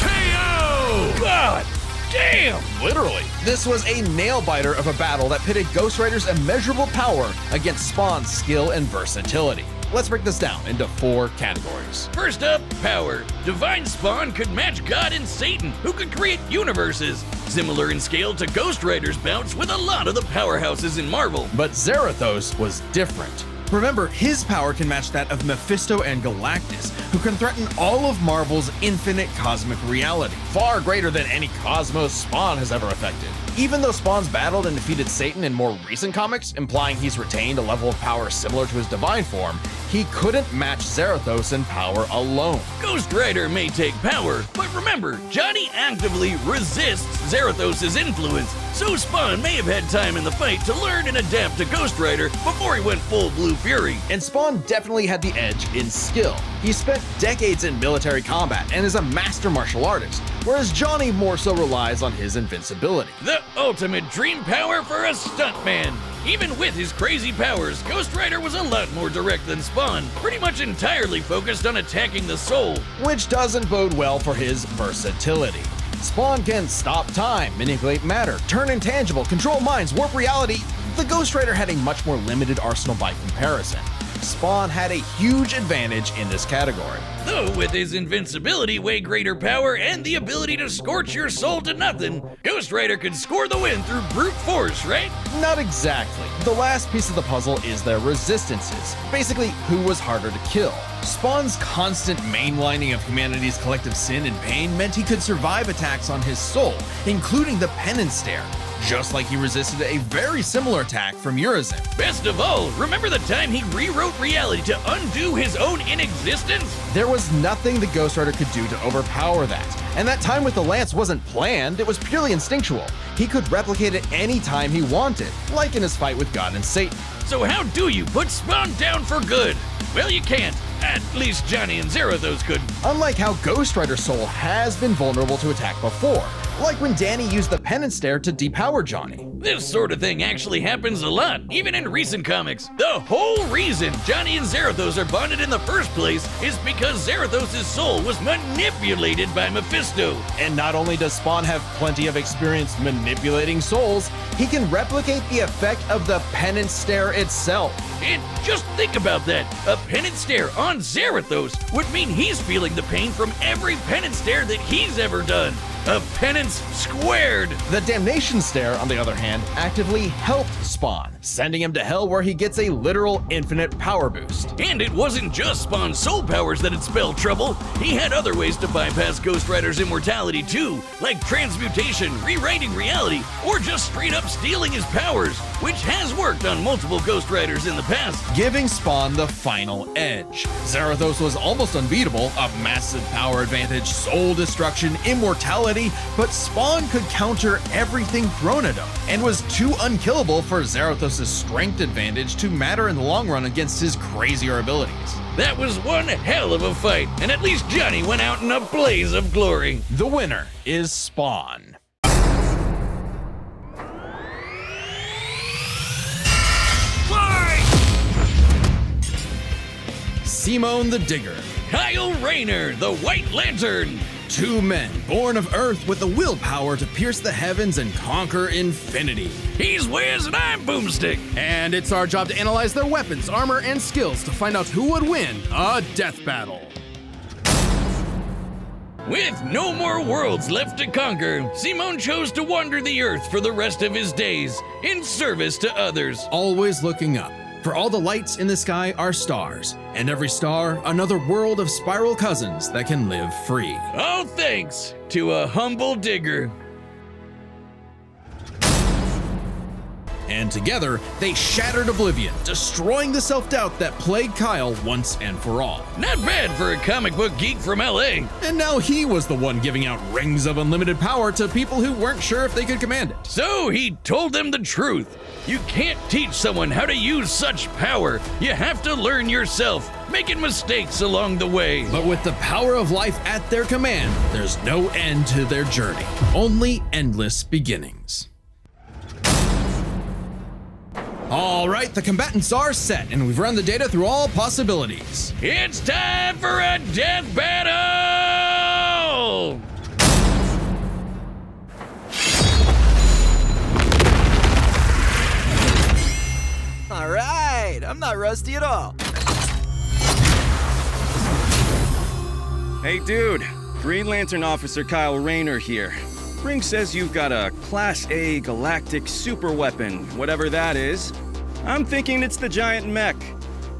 KO! God damn! Literally. This was a nail-biter of a battle that pitted Ghost Rider's immeasurable power against Spawn's skill and versatility. Let's break this down into 4 categories. First up, power. Divine Spawn could match God and Satan, who could create universes. Similar in scale to Ghost Rider's bouts with a lot of the powerhouses in Marvel. But Zarathos was different. Remember, his power can match that of Mephisto and Galactus, who can threaten all of Marvel's infinite cosmic reality, far greater than any cosmos Spawn has ever affected. Even though Spawn's battled and defeated Satan in more recent comics, implying he's retained a level of power similar to his divine form, he couldn't match Zarathos in power alone. Ghost Rider may take power, but remember, Johnny actively resists Zarathos' influence, so Spawn may have had time in the fight to learn and adapt to Ghost Rider before he went full Blue Fury. And Spawn definitely had the edge in skill. He spent decades in military combat and is a master martial artist, whereas Johnny more so relies on his invincibility. The ultimate dream power for a stuntman. Even with his crazy powers, Ghost Rider was a lot more direct than Spawn, pretty much entirely focused on attacking the soul. Which doesn't bode well for his versatility. Spawn can stop time, manipulate matter, turn intangible, control minds, warp reality. The Ghost Rider had a much more limited arsenal by comparison. Spawn had a huge advantage in this category. Though with his invincibility, way greater power, and the ability to scorch your soul to nothing, Ghost Rider could score the win through brute force, right? Not exactly. The last piece of the puzzle is their resistances. Basically, who was harder to kill. Spawn's constant mainlining of humanity's collective sin and pain meant he could survive attacks on his soul, including the Penance Stare, just like he resisted a very similar attack from Urizen. Best of all, remember the time he rewrote reality to undo his own inexistence? There was nothing the Ghost Rider could do to overpower that. And that time with the lance wasn't planned, it was purely instinctual. He could replicate it any time he wanted, like in his fight with God and Satan. So how do you put Spawn down for good? Well, you can't. At least Johnny and Zarathos could. Unlike how Ghost Rider's soul has been vulnerable to attack before, like when Danny used the Penance Stare to depower Johnny. This sort of thing actually happens a lot, even in recent comics. The whole reason Johnny and Zarathos are bonded in the first place is because Zarathos' soul was manipulated by Mephisto. And not only does Spawn have plenty of experience manipulating souls, he can replicate the effect of the Penance Stare itself. And just think about that. A Penance Stare on Zarathos would mean he's feeling the pain from every Penance Stare that he's ever done. A penance squared! The Damnation Stare, on the other hand, actively helped Spawn, sending him to hell where he gets a literal infinite power boost. And it wasn't just Spawn's soul powers that had spelled trouble. He had other ways to bypass Ghost Rider's immortality too, like transmutation, rewriting reality, or just straight up stealing his powers, which has worked on multiple Ghost Riders in the past. Giving Spawn the final edge. Zarathos was almost unbeatable, a massive power advantage, soul destruction, immortality, but Spawn could counter everything thrown at him, and was too unkillable for Zarathos' strength advantage to matter in the long run against his crazier abilities. That was one hell of a fight, and at least Johnny went out in a blaze of glory. The winner is Spawn. Simone the Digger. Kyle Rayner, the White Lantern. 2 men born of Earth with the willpower to pierce the heavens and conquer infinity. He's Wiz and I'm Boomstick. And it's our job to analyze their weapons, armor, and skills to find out who would win a death battle. With no more worlds left to conquer, Simone chose to wander the Earth for the rest of his days, in service to others. Always looking up. For all the lights in the sky are stars, and every star another world of spiral cousins that can live free. All thanks to a humble digger. And together, they shattered oblivion, destroying the self-doubt that plagued Kyle once and for all. Not bad for a comic book geek from LA. And now he was the one giving out rings of unlimited power to people who weren't sure if they could command it. So he told them the truth. You can't teach someone how to use such power. You have to learn yourself, making mistakes along the way. But with the power of life at their command, there's no end to their journey, only endless beginnings. All right, the combatants are set, and we've run the data through all possibilities. It's time for a death battle! All right, I'm not rusty at all. Hey dude, Green Lantern Officer Kyle Rayner here. Ring says you've got a Class A galactic super weapon, whatever that is. I'm thinking it's the giant mech.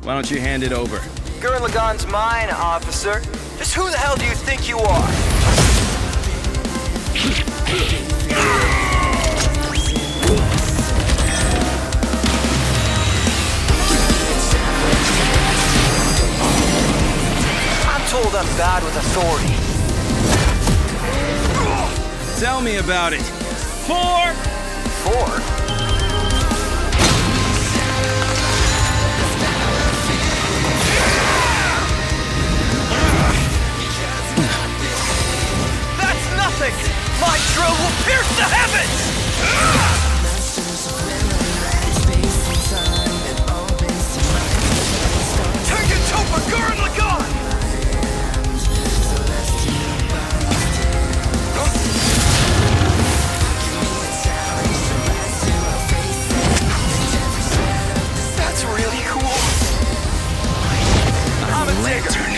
Why don't you hand it over? Gurren Lagann's mine, officer. Just who the hell do you think you are? I'm told I'm bad with authority. Tell me about it. 4? That's nothing! My drill will pierce the heavens! Take it to Gurren Lagann! That's really cool. I'm a Lantern.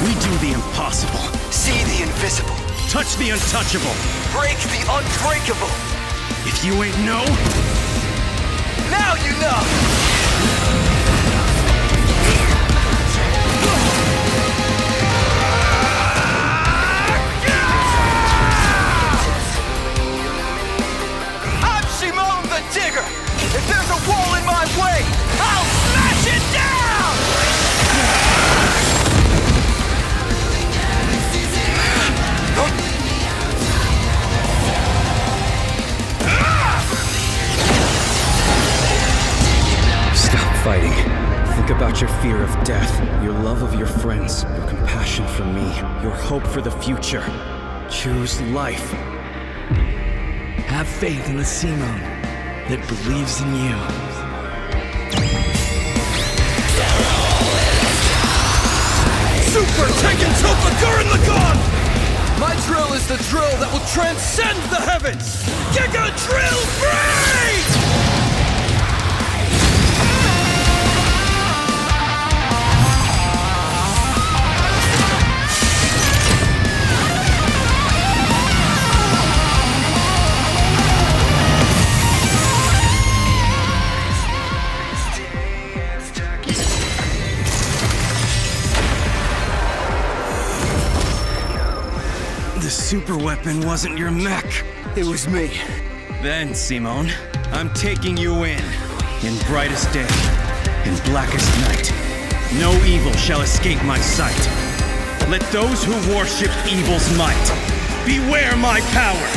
We do the impossible. See the invisible. Touch the untouchable. Break the unbreakable. If you ain't know, now you know. I'm Simone the Digger. If there's a wall in my way, I'll smash it down! Stop fighting. Think about your fear of death, your love of your friends, your compassion for me, your hope for the future. Choose life. Have faith in the Simone that believes in you. Super Tekken Topa Gurren Lagann! My drill is the drill that will transcend the heavens! Giga Drill Break! The super weapon wasn't your mech. It was me. Then, Simone, I'm taking you in brightest day, in blackest night. No evil shall escape my sight. Let those who worship evil's might beware my power.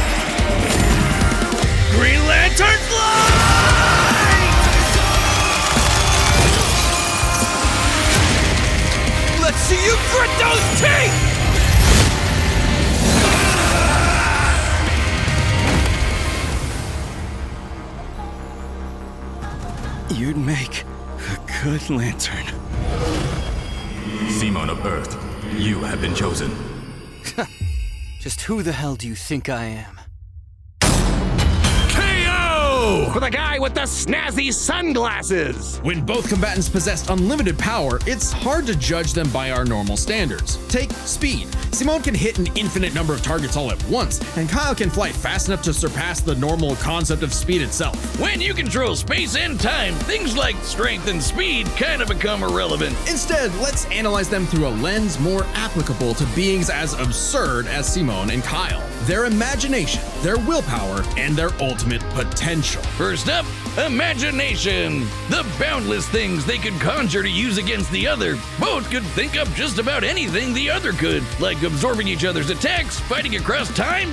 Green Lantern fly! Let's see you grit those teeth! You'd make a good lantern. Simone of Earth, you have been chosen. Just who the hell do you think I am? For the guy with the snazzy sunglasses! When both combatants possess unlimited power, it's hard to judge them by our normal standards. Take speed. Simone can hit an infinite number of targets all at once, and Kyle can fly fast enough to surpass the normal concept of speed itself. When you control space and time, things like strength and speed kind of become irrelevant. Instead, let's analyze them through a lens more applicable to beings as absurd as Simone and Kyle. Their imagination, their willpower, and their ultimate potential. First up, imagination. The boundless things they could conjure to use against the other. Both could think up just about anything the other could, like absorbing each other's attacks, fighting across time,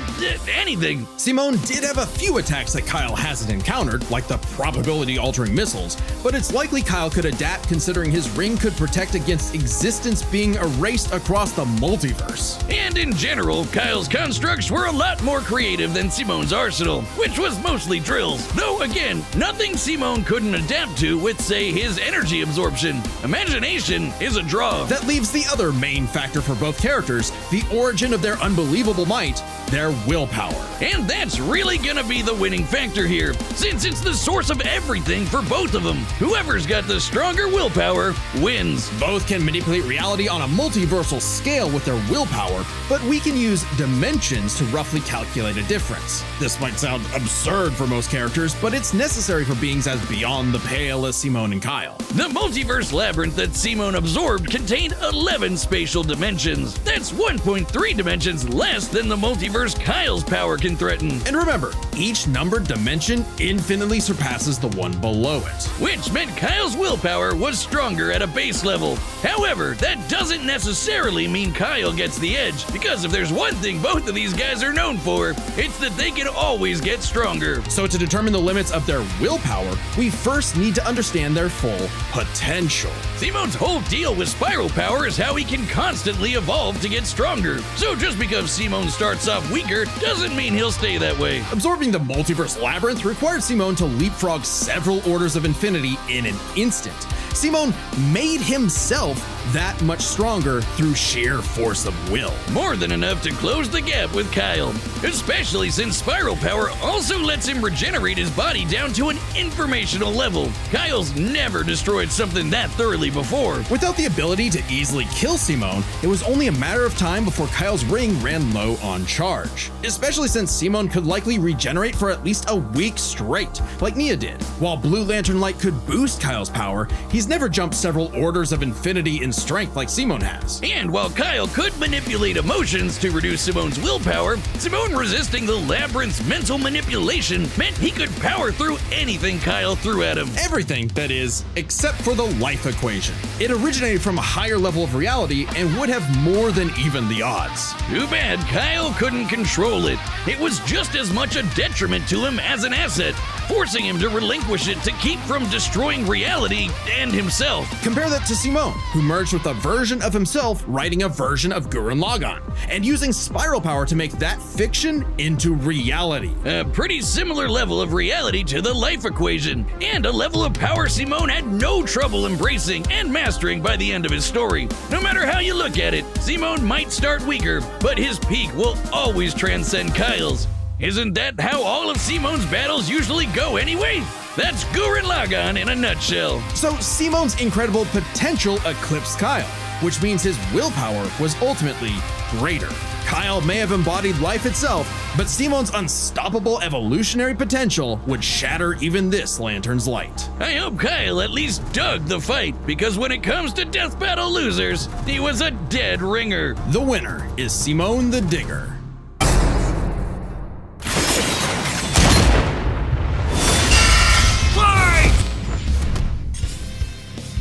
anything. Simone did have a few attacks that Kyle hasn't encountered, like the probability-altering missiles, but it's likely Kyle could adapt considering his ring could protect against existence being erased across the multiverse. And in general, Kyle's constructs were a lot more creative than Simone's arsenal, which was mostly drills. Though again, nothing Simone couldn't adapt to with, say, his energy absorption. Imagination is a draw. That leaves the other main factor for both characters, the origin of their unbelievable might, their willpower. And that's really gonna be the winning factor here, since it's the source of everything for both of them. Whoever's got the stronger willpower wins. Both can manipulate reality on a multiversal scale with their willpower, but we can use dimensions to roughly calculate a difference. This might sound absurd for most characters, but it's necessary for beings as beyond the pale as Simone and Kyle. The multiverse labyrinth that Simone absorbed contained 11 spatial dimensions. That's 1.3 dimensions less than the multiverse Kyle's power can threaten. And remember, each numbered dimension infinitely surpasses the one below it. Which meant Kyle's willpower was stronger at a base level. However, that doesn't necessarily mean Kyle gets the edge, because if there's one thing both of these guys are known for, it's that they can always get stronger. So to determine the limits of their willpower, we first need to understand their full potential. Simone's whole deal with spiral power is how he can constantly evolve to get stronger. So just because Simone starts off weaker doesn't mean he'll stay that way. Absorbing the multiverse labyrinth required Simone to leapfrog several orders of infinity in an instant. Simone made himself that much stronger through sheer force of will. More than enough to close the gap with Kyle, especially since spiral power also lets him regenerate his body down to an informational level. Kyle's never destroyed something that thoroughly before. Without the ability to easily kill Simone, it was only a matter of time before Kyle's ring ran low on charge, especially since Simone could likely regenerate for at least a week straight, like Nia did. While Blue Lantern Light could boost Kyle's power, he's never jumped several orders of infinity in strength like Simone has. And while Kyle could manipulate emotions to reduce Simone's willpower, Simone resisting the labyrinth's mental manipulation meant he could power through anything Kyle threw at him. Everything, that is, except for the life equation. It originated from a higher level of reality and would have more than even the odds. Too bad Kyle couldn't control it. It was just as much a detriment to him as an asset, forcing him to relinquish it to keep from destroying reality and himself. Compare that to Simone, who merged with a version of himself writing a version of Gurren Lagann, and using spiral power to make that fiction into reality. A pretty similar level of reality to the life equation, and a level of power Simone had no trouble embracing and mastering by the end of his story. No matter how you look at it, Simone might start weaker, but his peak will always transcend Kyle's. Isn't that how all of Simone's battles usually go anyway? That's Gurren Lagann in a nutshell. So Simone's incredible potential eclipsed Kyle, which means his willpower was ultimately greater. Kyle may have embodied life itself, but Simone's unstoppable evolutionary potential would shatter even this lantern's light. I hope Kyle at least dug the fight, because when it comes to death battle losers, he was a dead ringer. The winner is Simone the Digger.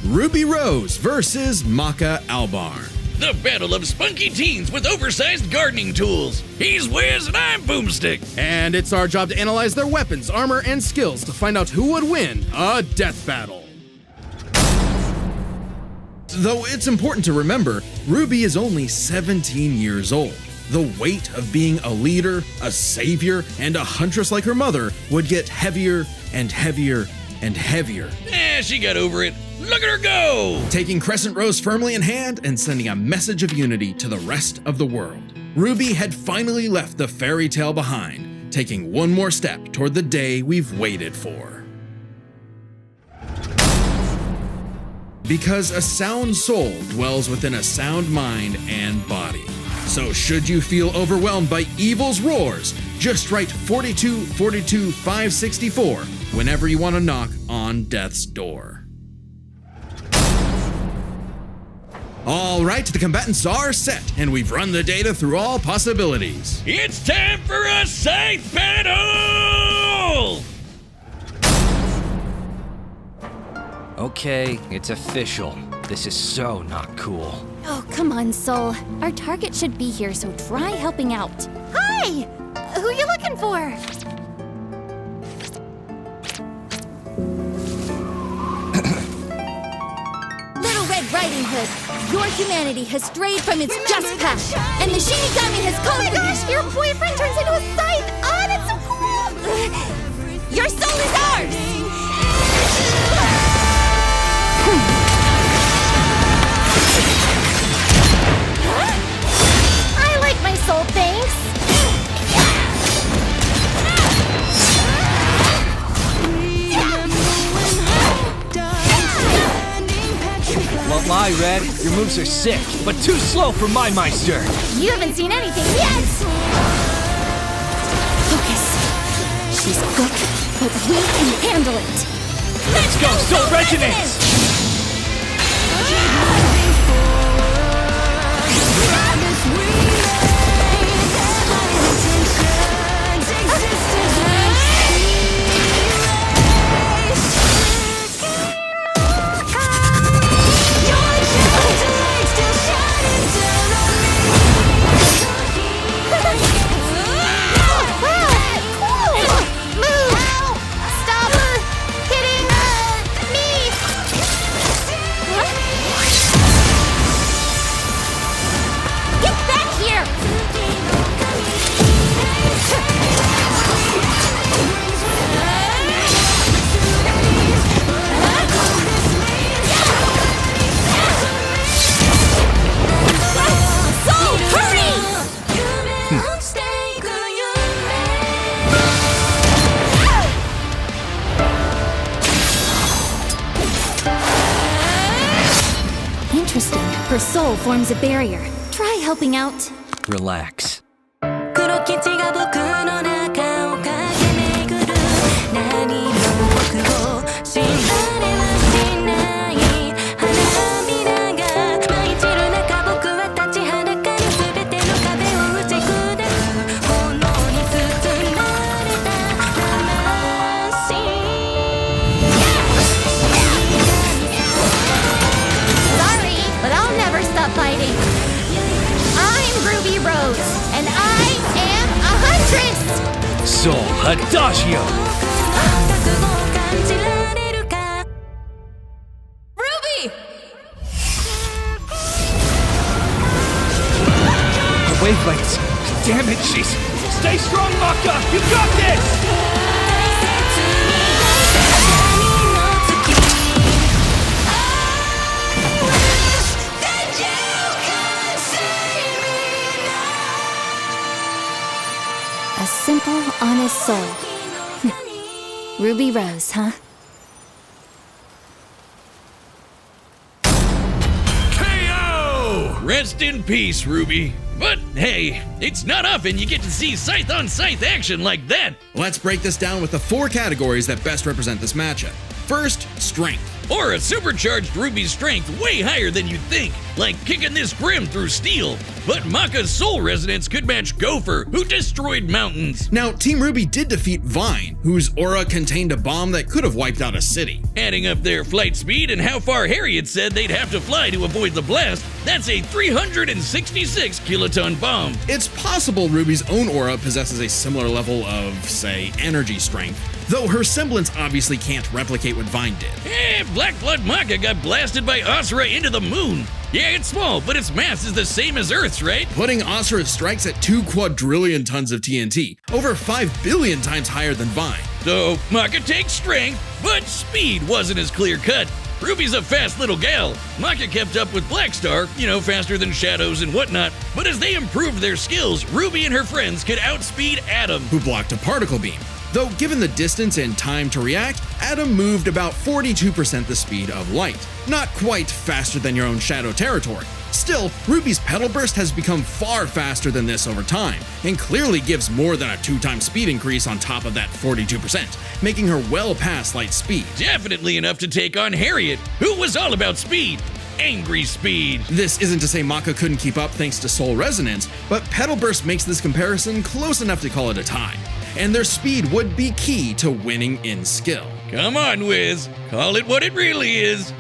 Ruby Rose versus Maka Albarn. The battle of spunky teens with oversized gardening tools. He's Wiz and I'm Boomstick. And it's our job to analyze their weapons, armor, and skills to find out who would win a death battle. Though it's important to remember, Ruby is only 17 years old. The weight of being a leader, a savior, and a huntress like her mother would get heavier and heavier and heavier. She got over it. Look at her go! Taking Crescent Rose firmly in hand and sending a message of unity to the rest of the world. Ruby had finally left the fairy tale behind, taking one more step toward the day we've waited for. Because a sound soul dwells within a sound mind and body. So should you feel overwhelmed by evil's roars, just write 4242564 whenever you want to knock on death's door. All right, the combatants are set, and we've run the data through all possibilities. It's time for a scythe battle! Okay, it's official. This is so not cool. Oh, come on, Soul. Our target should be here, so try helping out. Hi! Who are you looking for? Little Red Riding Hood, your humanity has strayed from its just path, and the Shinigami has called. Oh my gosh, your boyfriend turns into a scythe! Oh, that's so cool! Your soul is ours! I like my soul, thanks! Won't lie, Red. Your moves are sick, but too slow for my Meister. You haven't seen anything yet! Focus. She's quick, but we can handle it. Let's go, Soul Resonance! Interesting. Her soul forms a barrier. Try helping out. Relax. Fighting. I'm Ruby Rose, and I am a huntress! Soul Adagio! Ruby! The wavelengths! Damn it, she's... Stay strong, Maka! You got this! A simple, honest soul. Ruby Rose, huh? KO! Rest in peace, Ruby. But hey, it's not often you get to see scythe-on-scythe action like that. Let's break this down with the 4 categories that best represent this matchup. First, strength. Or a supercharged Ruby's strength way higher than you'd think, like kicking this Grim through steel. But Maka's soul resonance could match Gopher, who destroyed mountains. Now, Team Ruby did defeat Vine, whose aura contained a bomb that could have wiped out a city. Adding up their flight speed and how far Harriet said they'd have to fly to avoid the blast, that's a 366 kiloton bomb. It's possible Ruby's own aura possesses a similar level of, say, energy strength, though her semblance obviously can't replicate what Vine did. Black Blood Maka got blasted by Asura into the moon. Yeah, it's small, but its mass is the same as Earth's, right? Putting Asura's strikes at 2 quadrillion tons of TNT, over 5 billion times higher than Vine. So, Maka takes strength, but speed wasn't as clear-cut. Ruby's a fast little gal. Maka kept up with Blackstar, faster than Shadows and whatnot, but as they improved their skills, Ruby and her friends could outspeed Atom, who blocked a particle beam. Though given the distance and time to react, Atom moved about 42% the speed of light. Not quite faster than your own Shadow territory. Still, Ruby's Petal Burst has become far faster than this over time, and clearly gives more than a 2-time speed increase on top of that 42%, making her well past light speed. Definitely enough to take on Harriet, who was all about speed. Angry speed. This isn't to say Maka couldn't keep up thanks to Soul Resonance, but Petal Burst makes this comparison close enough to call it a tie. And their speed would be key to winning in skill. Come on, Wiz. Call it what it really is.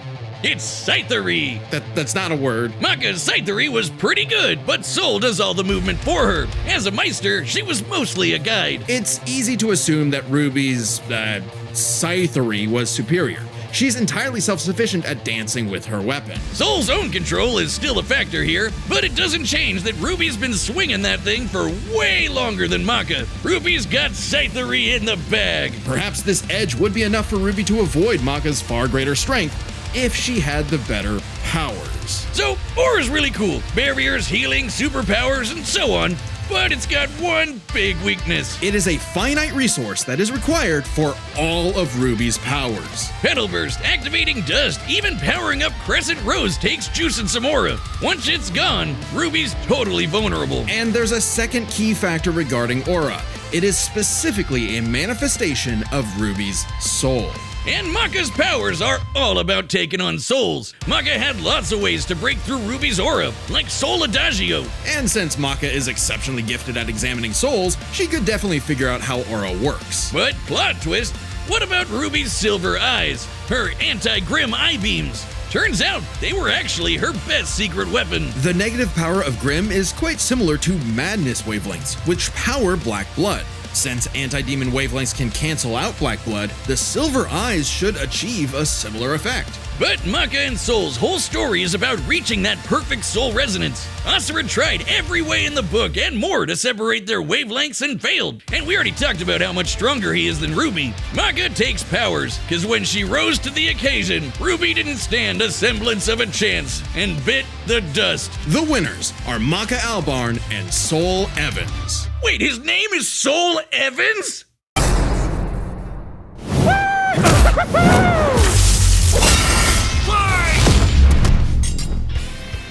It's Scythery. That's not a word. Maka's Scythery was pretty good, but Soul does all the movement for her. As a Meister, she was mostly a guide. It's easy to assume that Ruby's Scythery was superior. She's entirely self-sufficient at dancing with her weapon. Soul's own control is still a factor here, but it doesn't change that Ruby's been swinging that thing for way longer than Maka. Ruby's got scythery in the bag. Perhaps this edge would be enough for Ruby to avoid Maka's far greater strength if she had the better powers. So, Aura's really cool. Barriers, healing, superpowers, and so on. But it's got one big weakness. It is a finite resource that is required for all of Ruby's powers. Petal Burst, activating Dust, even powering up Crescent Rose takes juice and some aura. Once it's gone, Ruby's totally vulnerable. And there's a second key factor regarding aura. It is specifically a manifestation of Ruby's soul. And Maka's powers are all about taking on souls. Maka had lots of ways to break through Ruby's aura, like Soul Adagio. And since Maka is exceptionally gifted at examining souls, she could definitely figure out how aura works. But plot twist, what about Ruby's silver eyes? Her anti-Grim eye beams? Turns out they were actually her best secret weapon. The negative power of Grim is quite similar to Madness wavelengths, which power Black Blood. Since anti-demon wavelengths can cancel out Black Blood, the silver eyes should achieve a similar effect. But Maka and Soul's whole story is about reaching that perfect soul resonance. Asura tried every way in the book and more to separate their wavelengths and failed. And we already talked about how much stronger he is than Ruby. Maka takes powers, cause when she rose to the occasion, Ruby didn't stand a semblance of a chance and bit the dust. The winners are Maka Albarn and Soul Evans. Wait, his name is Soul Evans?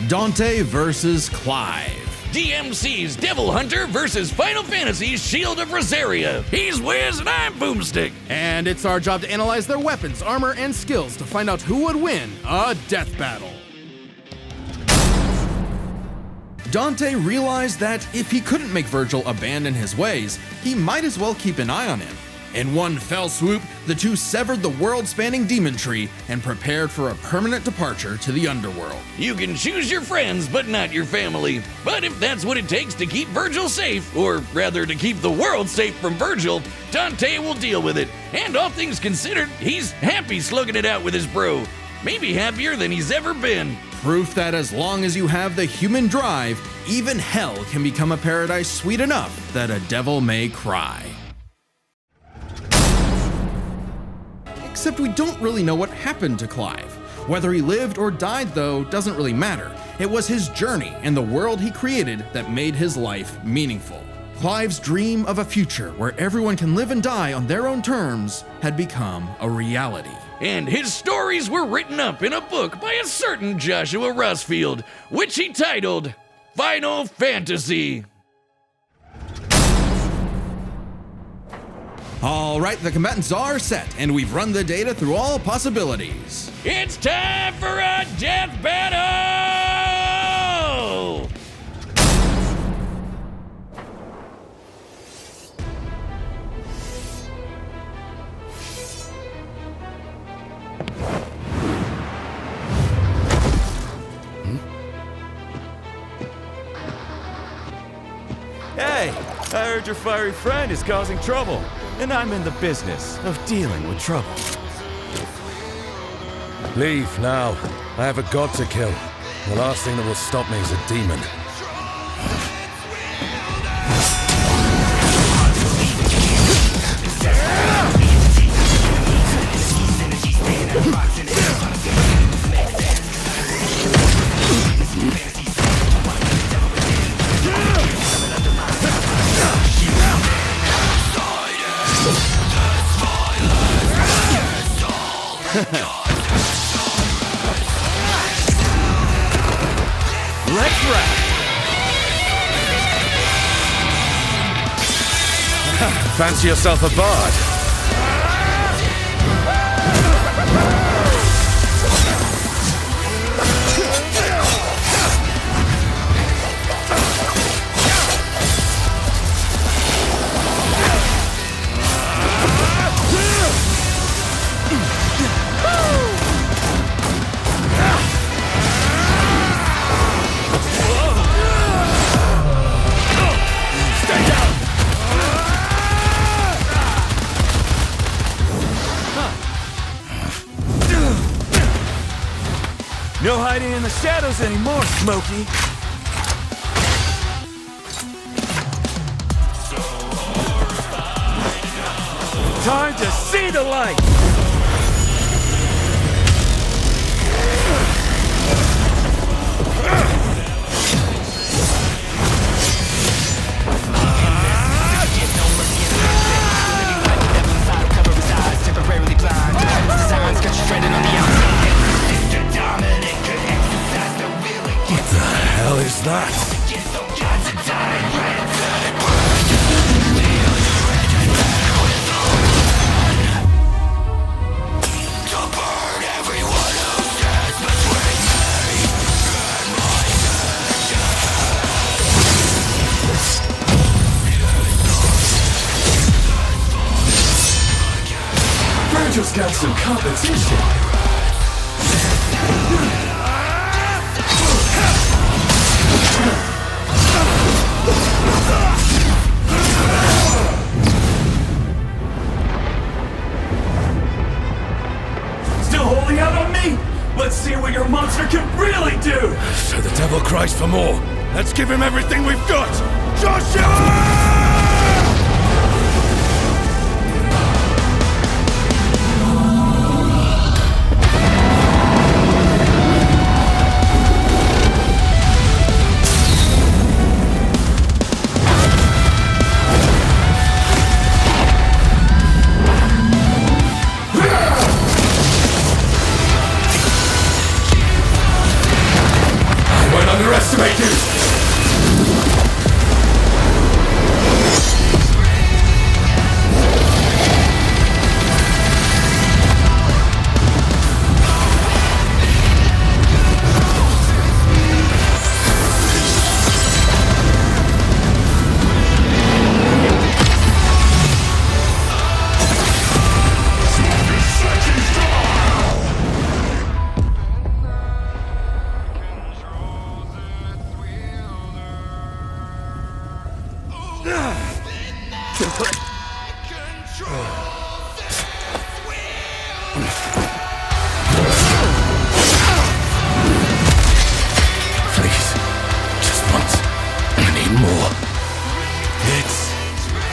Dante versus Clive. DMC's Devil Hunter versus Final Fantasy's Shield of Rosaria. He's Wiz and I'm Boomstick. And it's our job to analyze their weapons, armor, and skills to find out who would win a death battle. Dante realized that if he couldn't make Virgil abandon his ways, he might as well keep an eye on him. In one fell swoop, the two severed the world-spanning demon tree and prepared for a permanent departure to the underworld. You can choose your friends, but not your family. But if that's what it takes to keep Virgil safe, or rather to keep the world safe from Virgil, Dante will deal with it. And all things considered, he's happy slugging it out with his bro. Maybe happier than he's ever been. Proof that as long as you have the human drive, even hell can become a paradise sweet enough that a devil may cry. Except we don't really know what happened to Clive. Whether he lived or died, though, doesn't really matter. It was his journey and the world he created that made his life meaningful. Clive's dream of a future where everyone can live and die on their own terms had become a reality. And his stories were written up in a book by a certain Joshua Rossfield, which he titled Final Fantasy. All right, the combatants are set, and we've run the data through all possibilities. It's time for a death battle! Hey, I heard your fiery friend is causing trouble, and I'm in the business of dealing with trouble. Leave now. I have a god to kill. The last thing that will stop me is a demon. Let's rap! Fancy yourself a bard? stay in the shadows anymore, Smokey. Time to see the light! What the hell is that? Virgil's got some competition. Still holding out on me? Let's see what your monster can really do! So the devil cries for more. Let's give him everything we've got! Joshua! Underestimate you!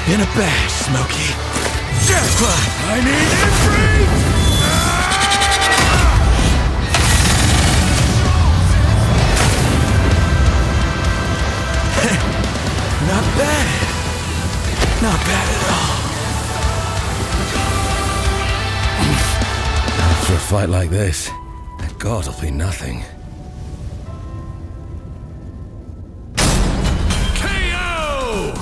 In a bash, Smokey. Jackpot! I need Ifrit! Not bad. Not bad at all. After a fight like this, that guard will be nothing.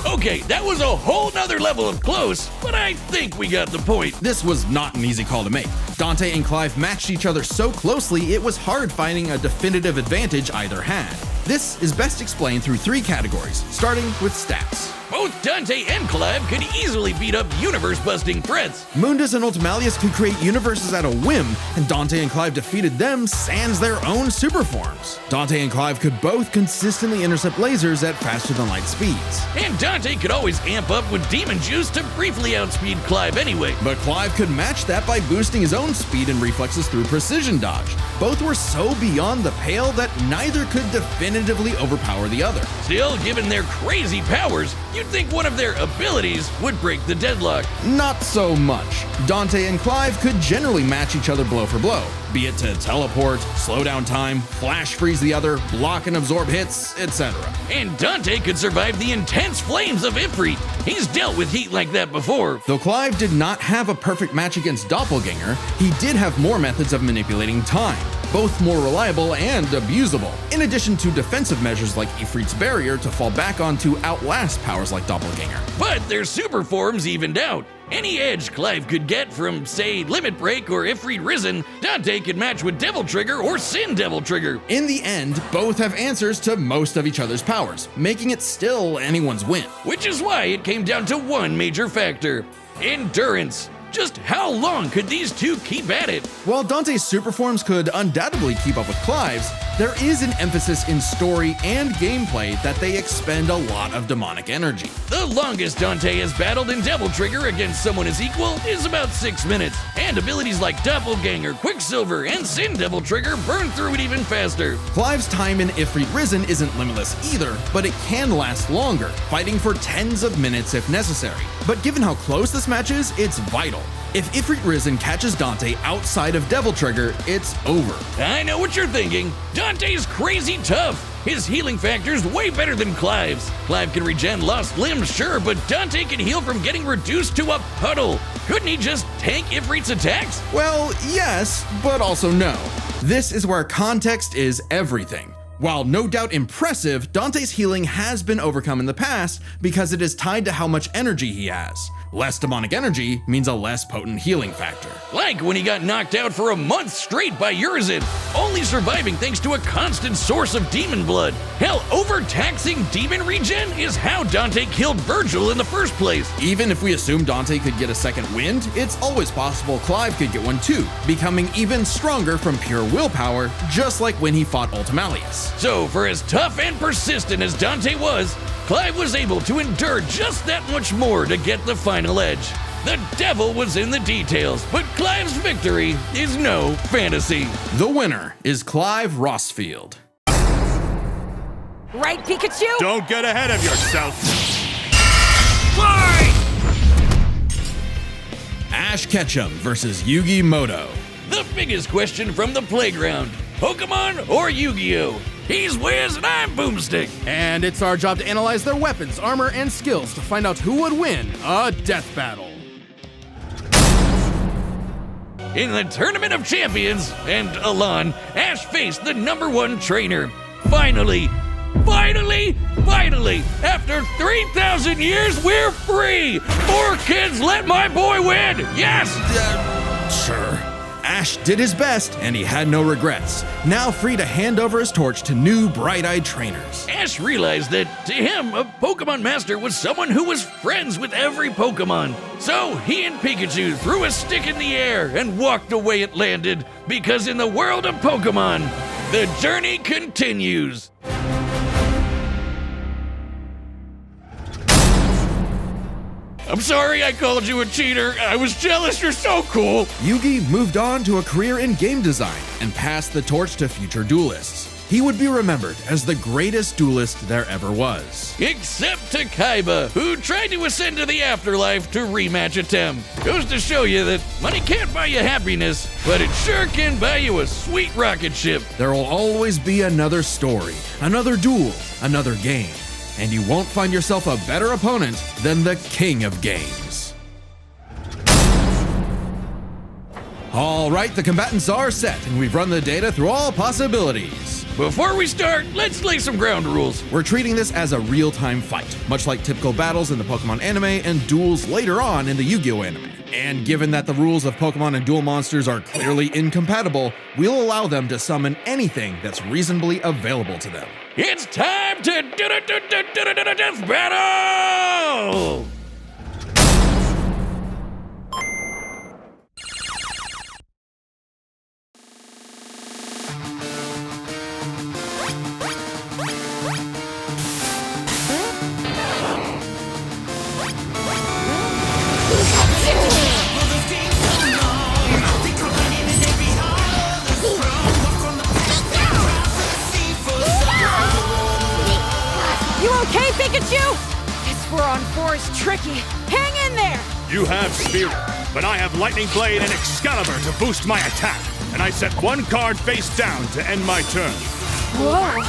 Okay, that was a whole nother level of close, but I think we got the point. This was not an easy call to make. Dante and Clive matched each other so closely, it was hard finding a definitive advantage either had. This is best explained through three categories, starting with stats. Both Dante and Clive could easily beat up universe-busting threats. Mundus and Ultimalius could create universes at a whim, and Dante and Clive defeated them sans their own super forms. Dante and Clive could both consistently intercept lasers at faster-than-light speeds. And Dante could always amp up with demon juice to briefly outspeed Clive anyway. But Clive could match that by boosting his own speed and reflexes through precision dodge. Both were so beyond the pale that neither could definitively overpower the other. Still, given their crazy powers, you'd think one of their abilities would break the deadlock. Not so much. Dante and Clive could generally match each other blow for blow, be it to teleport, slow down time, flash freeze the other, block and absorb hits, etc. And Dante could survive the intense flames of Ifrit. He's dealt with heat like that before. Though Clive did not have a perfect match against Doppelganger, he did have more methods of manipulating time, both more reliable and abusable, in addition to defensive measures like Ifrit's barrier to fall back on to outlast powers like Doppelganger. But their super forms evened out. Any edge Clive could get from, say, Limit Break or Ifrit Risen, Dante could match with Devil Trigger or Sin Devil Trigger. In the end, both have answers to most of each other's powers, making it still anyone's win. Which is why it came down to one major factor: endurance. Just how long could these two keep at it? While Dante's super forms could undoubtedly keep up with Clive's, there is an emphasis in story and gameplay that they expend a lot of demonic energy. The longest Dante has battled in Devil Trigger against someone his equal is about 6 minutes, and abilities like Doppelganger, Quicksilver, and Sin Devil Trigger burn through it even faster. Clive's time in Ifrit Risen isn't limitless either, but it can last longer, fighting for tens of minutes if necessary. But given how close this match is, it's vital. If Ifrit Risen catches Dante outside of Devil Trigger, it's over. I know what you're thinking. Dante's crazy tough. His healing factor's way better than Clive's. Clive can regen lost limbs, sure, but Dante can heal from getting reduced to a puddle. Couldn't he just tank Ifrit's attacks? Well, yes, but also no. This is where context is everything. While no doubt impressive, Dante's healing has been overcome in the past because it is tied to how much energy he has. Less demonic energy means a less potent healing factor. Like when he got knocked out for a month straight by Urizen, only surviving thanks to a constant source of demon blood. Hell, overtaxing demon regen is how Dante killed Virgil in the first place. Even if we assume Dante could get a second wind, it's always possible Clive could get one too, becoming even stronger from pure willpower, just like when he fought Ultimalius. So, for as tough and persistent as Dante was, Clive was able to endure just that much more to get the final edge. The devil was in the details, but Clive's victory is no fantasy. The winner is Clive Rossfield. Right, Pikachu? Don't get ahead of yourself. Fight! Ash Ketchum versus Yugi Moto. The biggest question from the playground, Pokemon or Yu-Gi-Oh? He's Wiz and I'm Boomstick. And it's our job to analyze their weapons, armor, and skills to find out who would win a death battle. In the Tournament of Champions and Alon, Ash faced the #1 trainer. Finally, after 3,000 years, we're free! 4 kids, let my boy win! Yes! Sure. Ash did his best, and he had no regrets. Now free to hand over his torch to new bright-eyed trainers. Ash realized that, to him, a Pokemon Master was someone who was friends with every Pokemon. So he and Pikachu threw a stick in the air and walked the way it landed, because in the world of Pokemon, the journey continues. I'm sorry I called you a cheater. I was jealous. You're so cool. Yugi moved on to a career in game design and passed the torch to future duelists. He would be remembered as the greatest duelist there ever was. Except to Kaiba, who tried to ascend to the afterlife to rematch Atem. Goes to show you that money can't buy you happiness, but it sure can buy you a sweet rocket ship. There will always be another story, another duel, another game. And you won't find yourself a better opponent than the King of Games. All right, the combatants are set, and we've run the data through all possibilities. Before we start, let's lay some ground rules. We're treating this as a real-time fight, much like typical battles in the Pokemon anime and duels later on in the Yu-Gi-Oh anime. And given that the rules of Pokemon and duel monsters are clearly incompatible, we'll allow them to summon anything that's reasonably available to them. It's time to death battle! Okay, Pikachu? This 4-on-4 is tricky. Hang in there! You have Spirit, but I have Lightning Blade and Excalibur to boost my attack, and I set 1 card face down to end my turn. Whoa!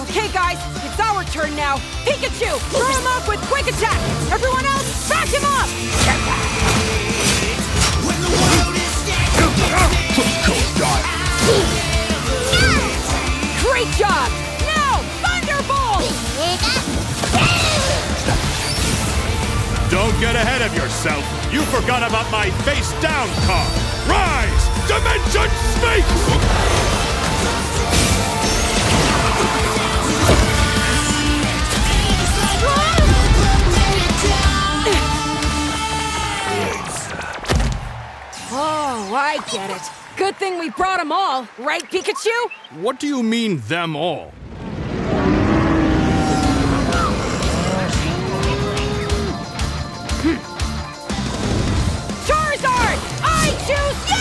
Okay, guys, it's our turn now. Pikachu, throw him off with Quick Attack! Everyone else, back him up! Great job! Don't get ahead of yourself. You forgot about my face down card. Rise, Dimension Sphinx! Get it. Good thing we brought them all, right, Pikachu? What do you mean, them all? Charizard! I choose you!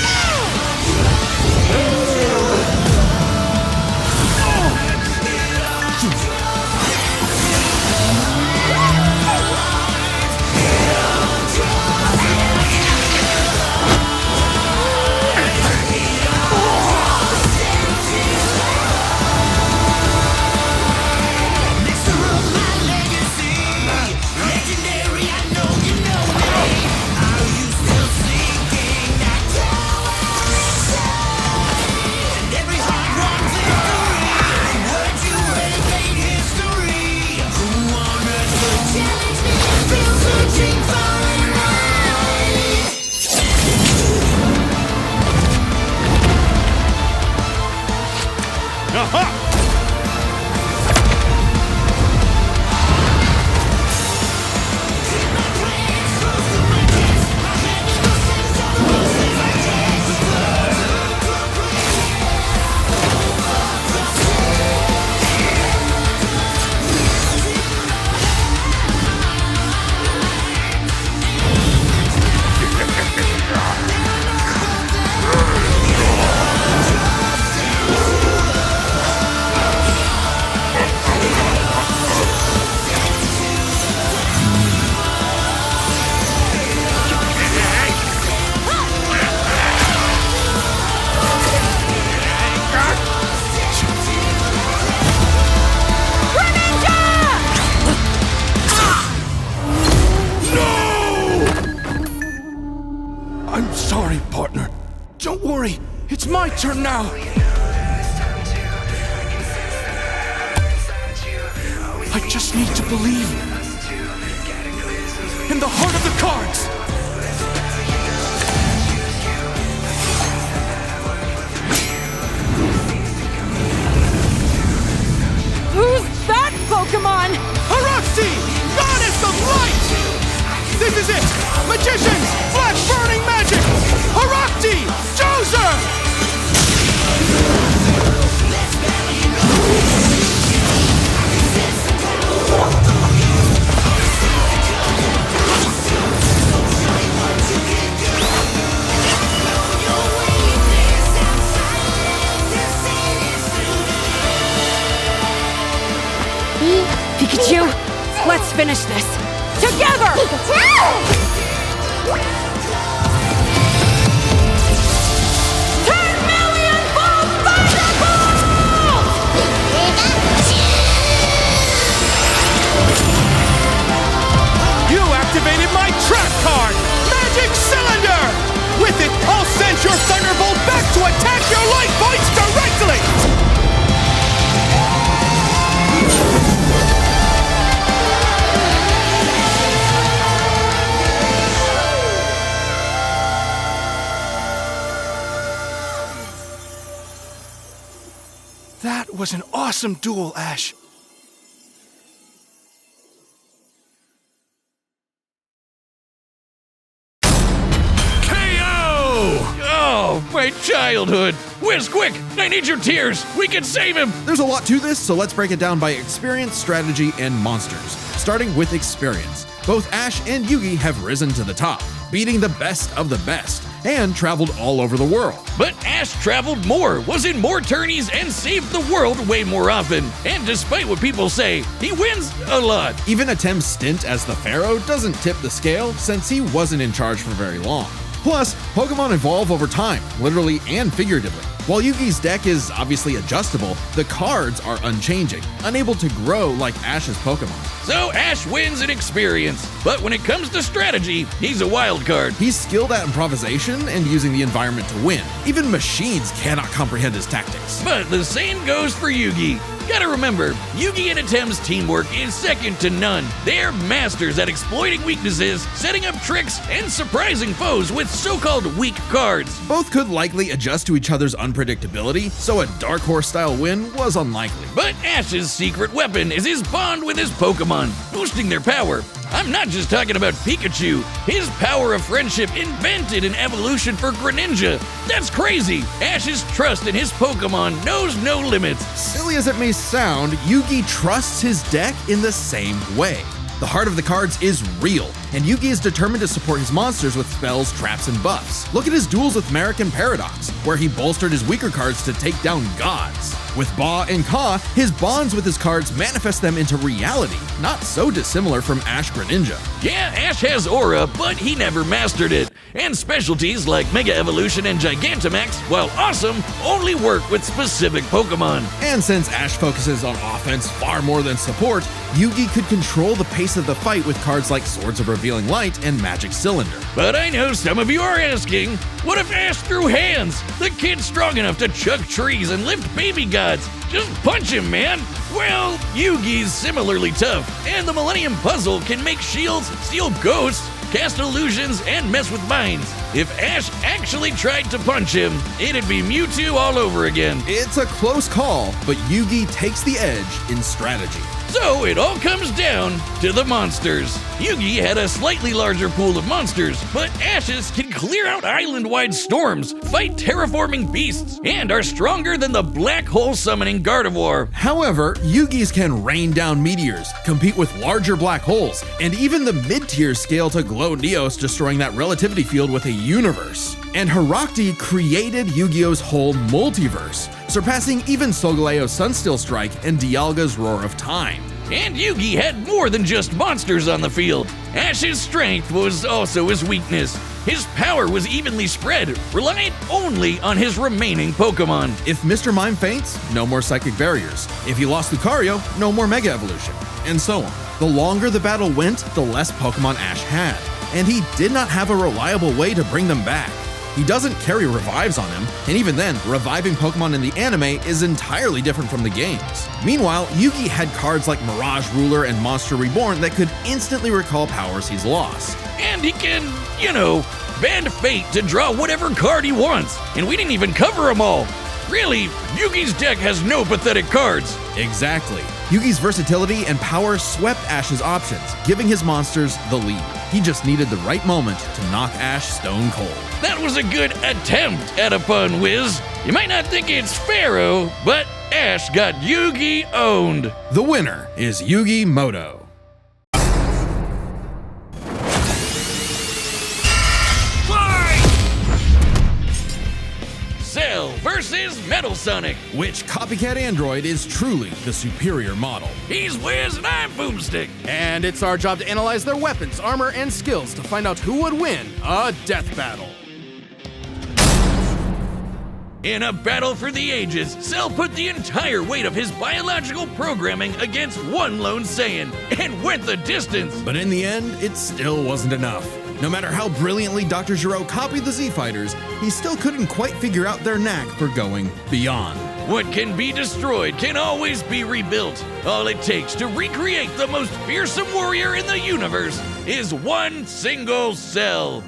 It's my turn now! I just need to believe in the heart of the cards! Who's that Pokemon? Haruxi! Goddess of Light! This is it! Magicians! Flash burning magic! Haruxi! Joser! Pikachu, let's finish this. Together! Pikachu! 10 million volt Thunderbolt! You activated my trap card! Magic Cylinder! With it, I'll send your Thunderbolt back to attack your life points directly! That was an awesome duel, Ash. Oh, my childhood! Whiz, quick! I need your tears! We can save him! There's a lot to this, so let's break it down by experience, strategy, and monsters. Starting with experience. Both Ash and Yugi have risen to the top, beating the best of the best, and traveled all over the world. But Ash traveled more, was in more tourneys, and saved the world way more often. And despite what people say, he wins a lot. Even Atem's stint as the Pharaoh doesn't tip the scale, since he wasn't in charge for very long. Plus, Pokemon evolve over time, literally and figuratively. While Yugi's deck is obviously adjustable, the cards are unchanging, unable to grow like Ash's Pokemon. So Ash wins in experience, but when it comes to strategy, he's a wild card. He's skilled at improvisation and using the environment to win. Even machines cannot comprehend his tactics. But the same goes for Yugi. Gotta remember, Yugi and Atem's teamwork is second to none. They're masters at exploiting weaknesses, setting up tricks, and surprising foes with so-called weak cards. Both could likely adjust to each other's unpredictable unpredictability, so a Dark Horse-style win was unlikely. But Ash's secret weapon is his bond with his Pokemon, boosting their power. I'm not just talking about Pikachu. His power of friendship invented an evolution for Greninja. That's crazy. Ash's trust in his Pokemon knows no limits. Silly as it may sound, Yugi trusts his deck in the same way. The heart of the cards is real, and Yugi is determined to support his monsters with spells, traps, and buffs. Look at his duels with Merrick and Paradox, where he bolstered his weaker cards to take down gods. With Ba and Ka, his bonds with his cards manifest them into reality, not so dissimilar from Ash Greninja. Yeah, Ash has aura, but he never mastered it. And specialties like Mega Evolution and Gigantamax, while awesome, only work with specific Pokemon. And since Ash focuses on offense far more than support, Yugi could control the pace of the fight with cards like Swords of Revealing Light and Magic Cylinder. But I know some of you are asking, what if Ash threw hands? The kid's strong enough to chuck trees and lift baby gods. Just punch him, man! Well, Yugi's similarly tough, and the Millennium Puzzle can make shields, steal ghosts, cast illusions, and mess with minds. If Ash actually tried to punch him, it'd be Mewtwo all over again. It's a close call, but Yugi takes the edge in strategy. So it all comes down to the monsters. Yugi had a slightly larger pool of monsters, but Ash's can clear out island-wide storms, fight terraforming beasts, and are stronger than the black hole summoning Gardevoir. However, Yugi's can rain down meteors, compete with larger black holes, and even the mid-tier scale to glow Neos, destroying that relativity field with a universe. And Herakti created Yu-Gi-Oh's whole multiverse, surpassing even Solgaleo's Sunsteel Strike and Dialga's Roar of Time. And Yugi had more than just monsters on the field. Ash's strength was also his weakness. His power was evenly spread, reliant only on his remaining Pokemon. If Mr. Mime faints, no more Psychic Barriers. If he lost Lucario, no more Mega Evolution, and so on. The longer the battle went, the less Pokemon Ash had, and he did not have a reliable way to bring them back. He doesn't carry revives on him, and even then, reviving Pokemon in the anime is entirely different from the games. Meanwhile, Yugi had cards like Mirage Ruler and Monster Reborn that could instantly recall powers he's lost. And he can, bend fate to draw whatever card he wants, and we didn't even cover them all. Really, Yugi's deck has no pathetic cards. Exactly. Yugi's versatility and power swept Ash's options, giving his monsters the lead. He just needed the right moment to knock Ash stone cold. That was a good attempt at a pun, Wiz. You might not think it's Pharaoh, but Ash got Yugi owned. The winner is Yugi Moto. Cell versus Metal Sonic. Which copycat android is truly the superior model? He's Wiz and I'm Boomstick. And it's our job to analyze their weapons, armor, and skills to find out who would win a death battle. In a battle for the ages, Cell put the entire weight of his biological programming against one lone Saiyan and went the distance. But in the end, it still wasn't enough. No matter how brilliantly Dr. Gero copied the Z-Fighters, he still couldn't quite figure out their knack for going beyond. What can be destroyed can always be rebuilt. All it takes to recreate the most fearsome warrior in the universe is one single Cell.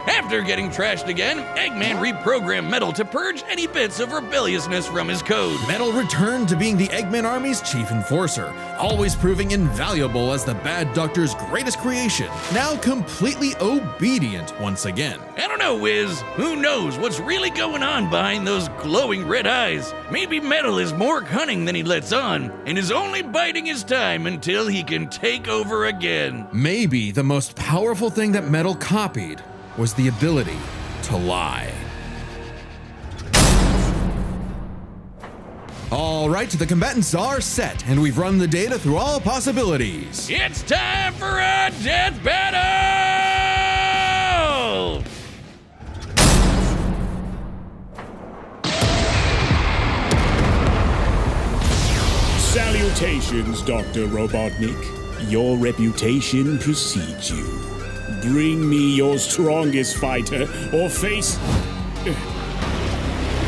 After getting trashed again, Eggman reprogrammed Metal to purge any bits of rebelliousness from his code. Metal returned to being the Eggman Army's chief enforcer, always proving invaluable as the bad doctor's greatest creation, now completely obedient once again. I don't know, Wiz. Who knows what's really going on behind those glowing red eyes? Maybe Metal is more cunning than he lets on, and is only biding his time until he can take over again. Maybe the most powerful thing that Metal copied was the ability to lie. All right, the combatants are set, and we've run the data through all possibilities. It's time for a death battle! Salutations, Dr. Robotnik. Your reputation precedes you. Bring me your strongest fighter, or face...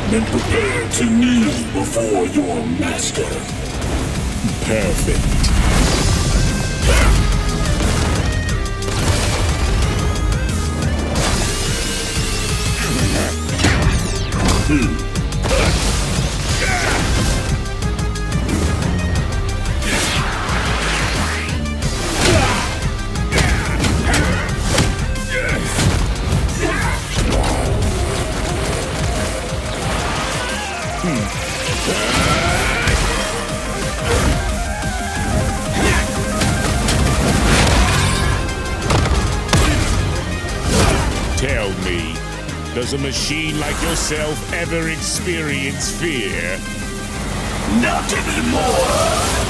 Then prepare to kneel before your master. Perfect. Goku. Tell me, does a machine like yourself ever experience fear? Not anymore!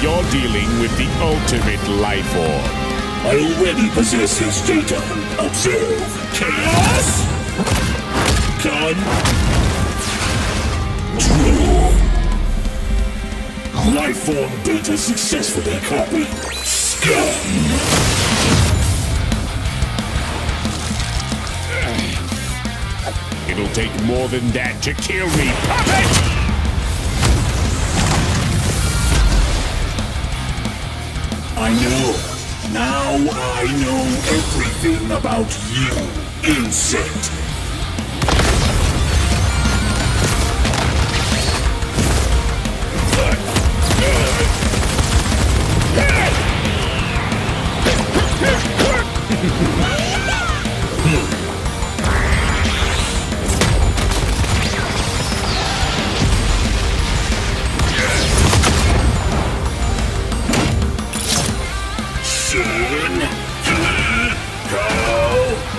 You're dealing with the ultimate life form. I already possess his data. Observe. Chaos! Control. Life form data successfully copied. Scum! It'll take more than that to kill me, puppet! I know. Now I know everything about you, insect.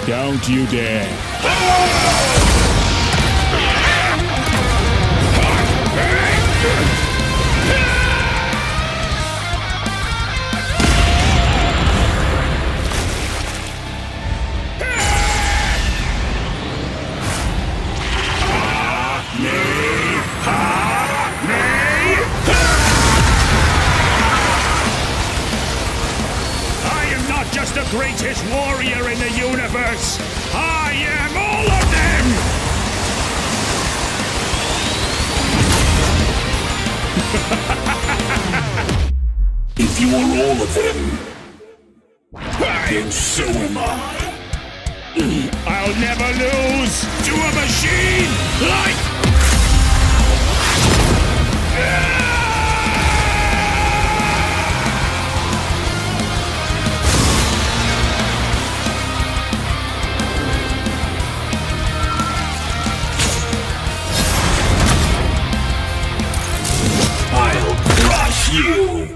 Don't you dare. The greatest warrior in the universe! I am all of them! If you are all of them, then so am I. I'll never lose to a machine like... You.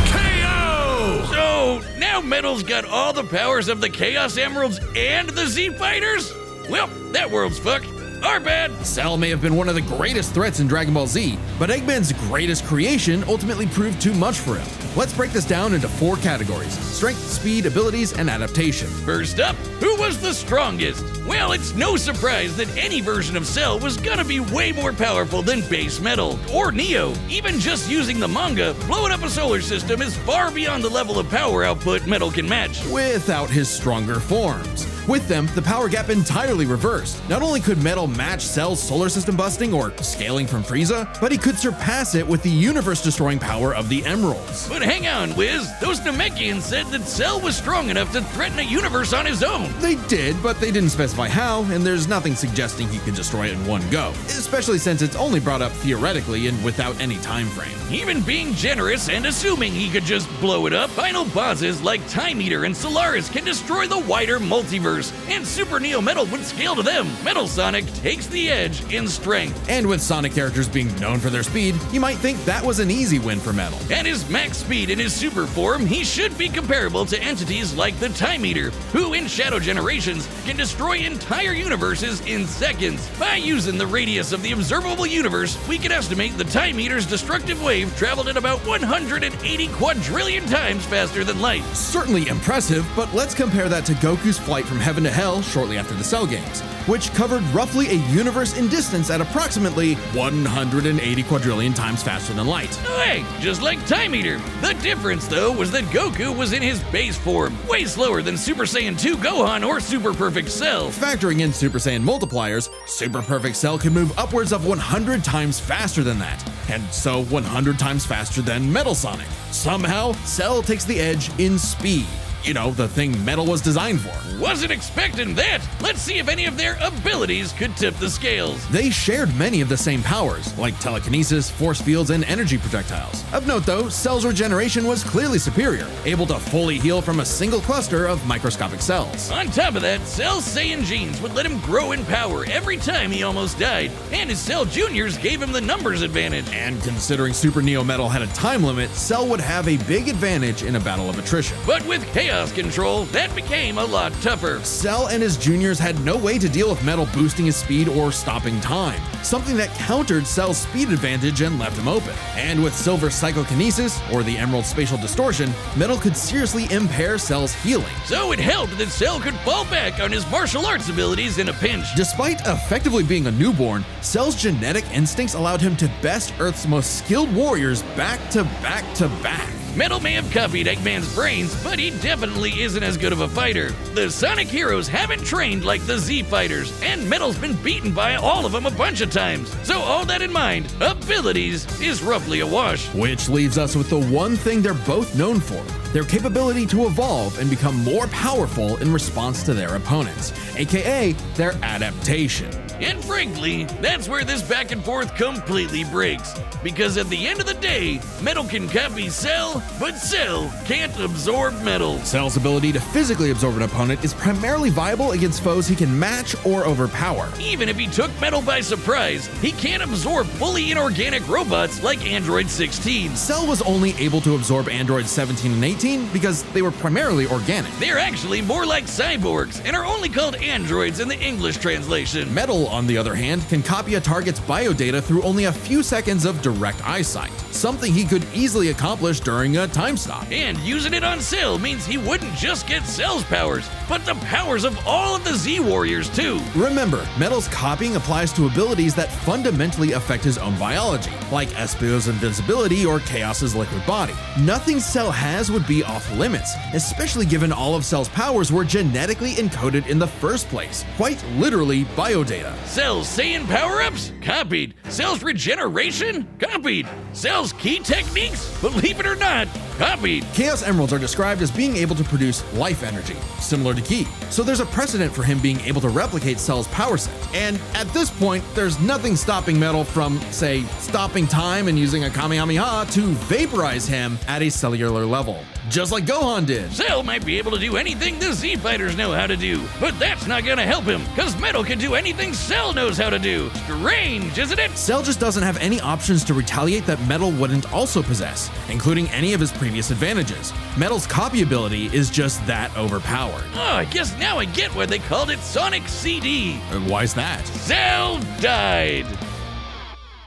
KO! So, now Metal's got all the powers of the Chaos Emeralds and the Z-Fighters? Well, that world's fucked. Our bad. Cell may have been one of the greatest threats in Dragon Ball Z, but Eggman's greatest creation ultimately proved too much for him. Let's break this down into 4 categories: strength, speed, abilities, and adaptation. First up, who was the strongest? Well, it's no surprise that any version of Cell was gonna be way more powerful than base Metal, or Neo. Even just using the manga, blowing up a solar system is far beyond the level of power output Metal can match. Without his stronger forms. With them, the power gap entirely reversed. Not only could Metal match Cell's solar system busting or scaling from Frieza, but he could surpass it with the universe-destroying power of the Emeralds. But hang on, Wiz. Those Namekians said that Cell was strong enough to threaten a universe on his own. They did, but they didn't specify how, and there's nothing suggesting he could destroy it in one go, especially since it's only brought up theoretically and without any time frame. Even being generous and assuming he could just blow it up, final bosses like Time Eater and Solaris can destroy the wider multiverse universe, and Super Neo Metal would scale to them. Metal Sonic takes the edge in strength. And with Sonic characters being known for their speed, you might think that was an easy win for Metal. At his max speed in his super form, he should be comparable to entities like the Time Eater, who in Shadow Generations can destroy entire universes in seconds. By using the radius of the observable universe, we can estimate the Time Eater's destructive wave traveled at about 180 quadrillion times faster than light. Certainly impressive, but let's compare that to Goku's flight from heaven to hell shortly after the Cell games, which covered roughly a universe in distance at approximately 180 quadrillion times faster than light. Hey, just like Time Eater. The difference, though, was that Goku was in his base form, way slower than Super Saiyan 2 Gohan or Super Perfect Cell. Factoring in Super Saiyan multipliers, Super Perfect Cell can move upwards of 100 times faster than that, and so 100 times faster than Metal Sonic. Somehow, Cell takes the edge in speed. You know, the thing Metal was designed for. Wasn't expecting that. Let's see if any of their abilities could tip the scales. They shared many of the same powers, like telekinesis, force fields, and energy projectiles. Of note though, Cell's regeneration was clearly superior, able to fully heal from a single cluster of microscopic cells. On top of that, Cell's Saiyan genes would let him grow in power every time he almost died, and his Cell Juniors gave him the numbers advantage. And considering Super Neo Metal had a time limit, Cell would have a big advantage in a battle of attrition. But with Chaos Control, that became a lot tougher. Cell and his juniors had no way to deal with Metal boosting his speed or stopping time, something that countered Cell's speed advantage and left him open. And with Silver's psychokinesis, or the Emerald spatial distortion, Metal could seriously impair Cell's healing. So it helped that Cell could fall back on his martial arts abilities in a pinch. Despite effectively being a newborn, Cell's genetic instincts allowed him to best Earth's most skilled warriors back to back to back. Metal may have copied Eggman's brains, but he definitely isn't as good of a fighter. The Sonic heroes haven't trained like the Z fighters, and Metal's been beaten by all of them a bunch of times. So all that in mind, abilities is roughly a wash. Which leaves us with the one thing they're both known for: their capability to evolve and become more powerful in response to their opponents, aka their adaptation. And frankly, that's where this back and forth completely breaks. Because at the end of the day, Metal can copy Cell, but Cell can't absorb Metal. Cell's ability to physically absorb an opponent is primarily viable against foes he can match or overpower. Even if he took Metal by surprise, he can't absorb fully inorganic robots like Android 16. Cell was only able to absorb Androids 17 and 18 because they were primarily organic. They're actually more like cyborgs and are only called androids in the English translation. Metal, on the other hand, can copy a target's biodata through only a few seconds of direct eyesight, something he could easily accomplish during a time stop. And using it on Cell means he wouldn't just get Cell's powers, but the powers of all of the Z-Warriors too. Remember, Metal's copying applies to abilities that fundamentally affect his own biology, like Espio's invincibility or Chaos's liquid body. Nothing Cell has would be off limits, especially given all of Cell's powers were genetically encoded in the first place, quite literally biodata. Cell's Saiyan power-ups? Copied. Cell's regeneration? Copied. Cell's key techniques? Believe it or not, copied. Chaos Emeralds are described as being able to produce life energy, similar to Ki, so there's a precedent for him being able to replicate Cell's power set. And at this point, there's nothing stopping Metal from, say, stopping time and using a Kamehameha to vaporize him at a cellular level, just like Gohan did. Cell might be able to do anything the Z-Fighters know how to do, but that's not gonna help him, cause Metal can do anything Cell knows how to do. Strange, isn't it? Cell just doesn't have any options to retaliate that Metal wouldn't also possess, including any of his previous advantages. Metal's copy ability is just that overpowered. Oh, I guess now I get why they called it Sonic CD. Why's that? Cell died.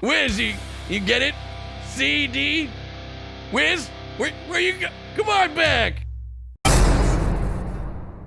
Wiz, you get it? CD? Wiz, where you go? Come on back.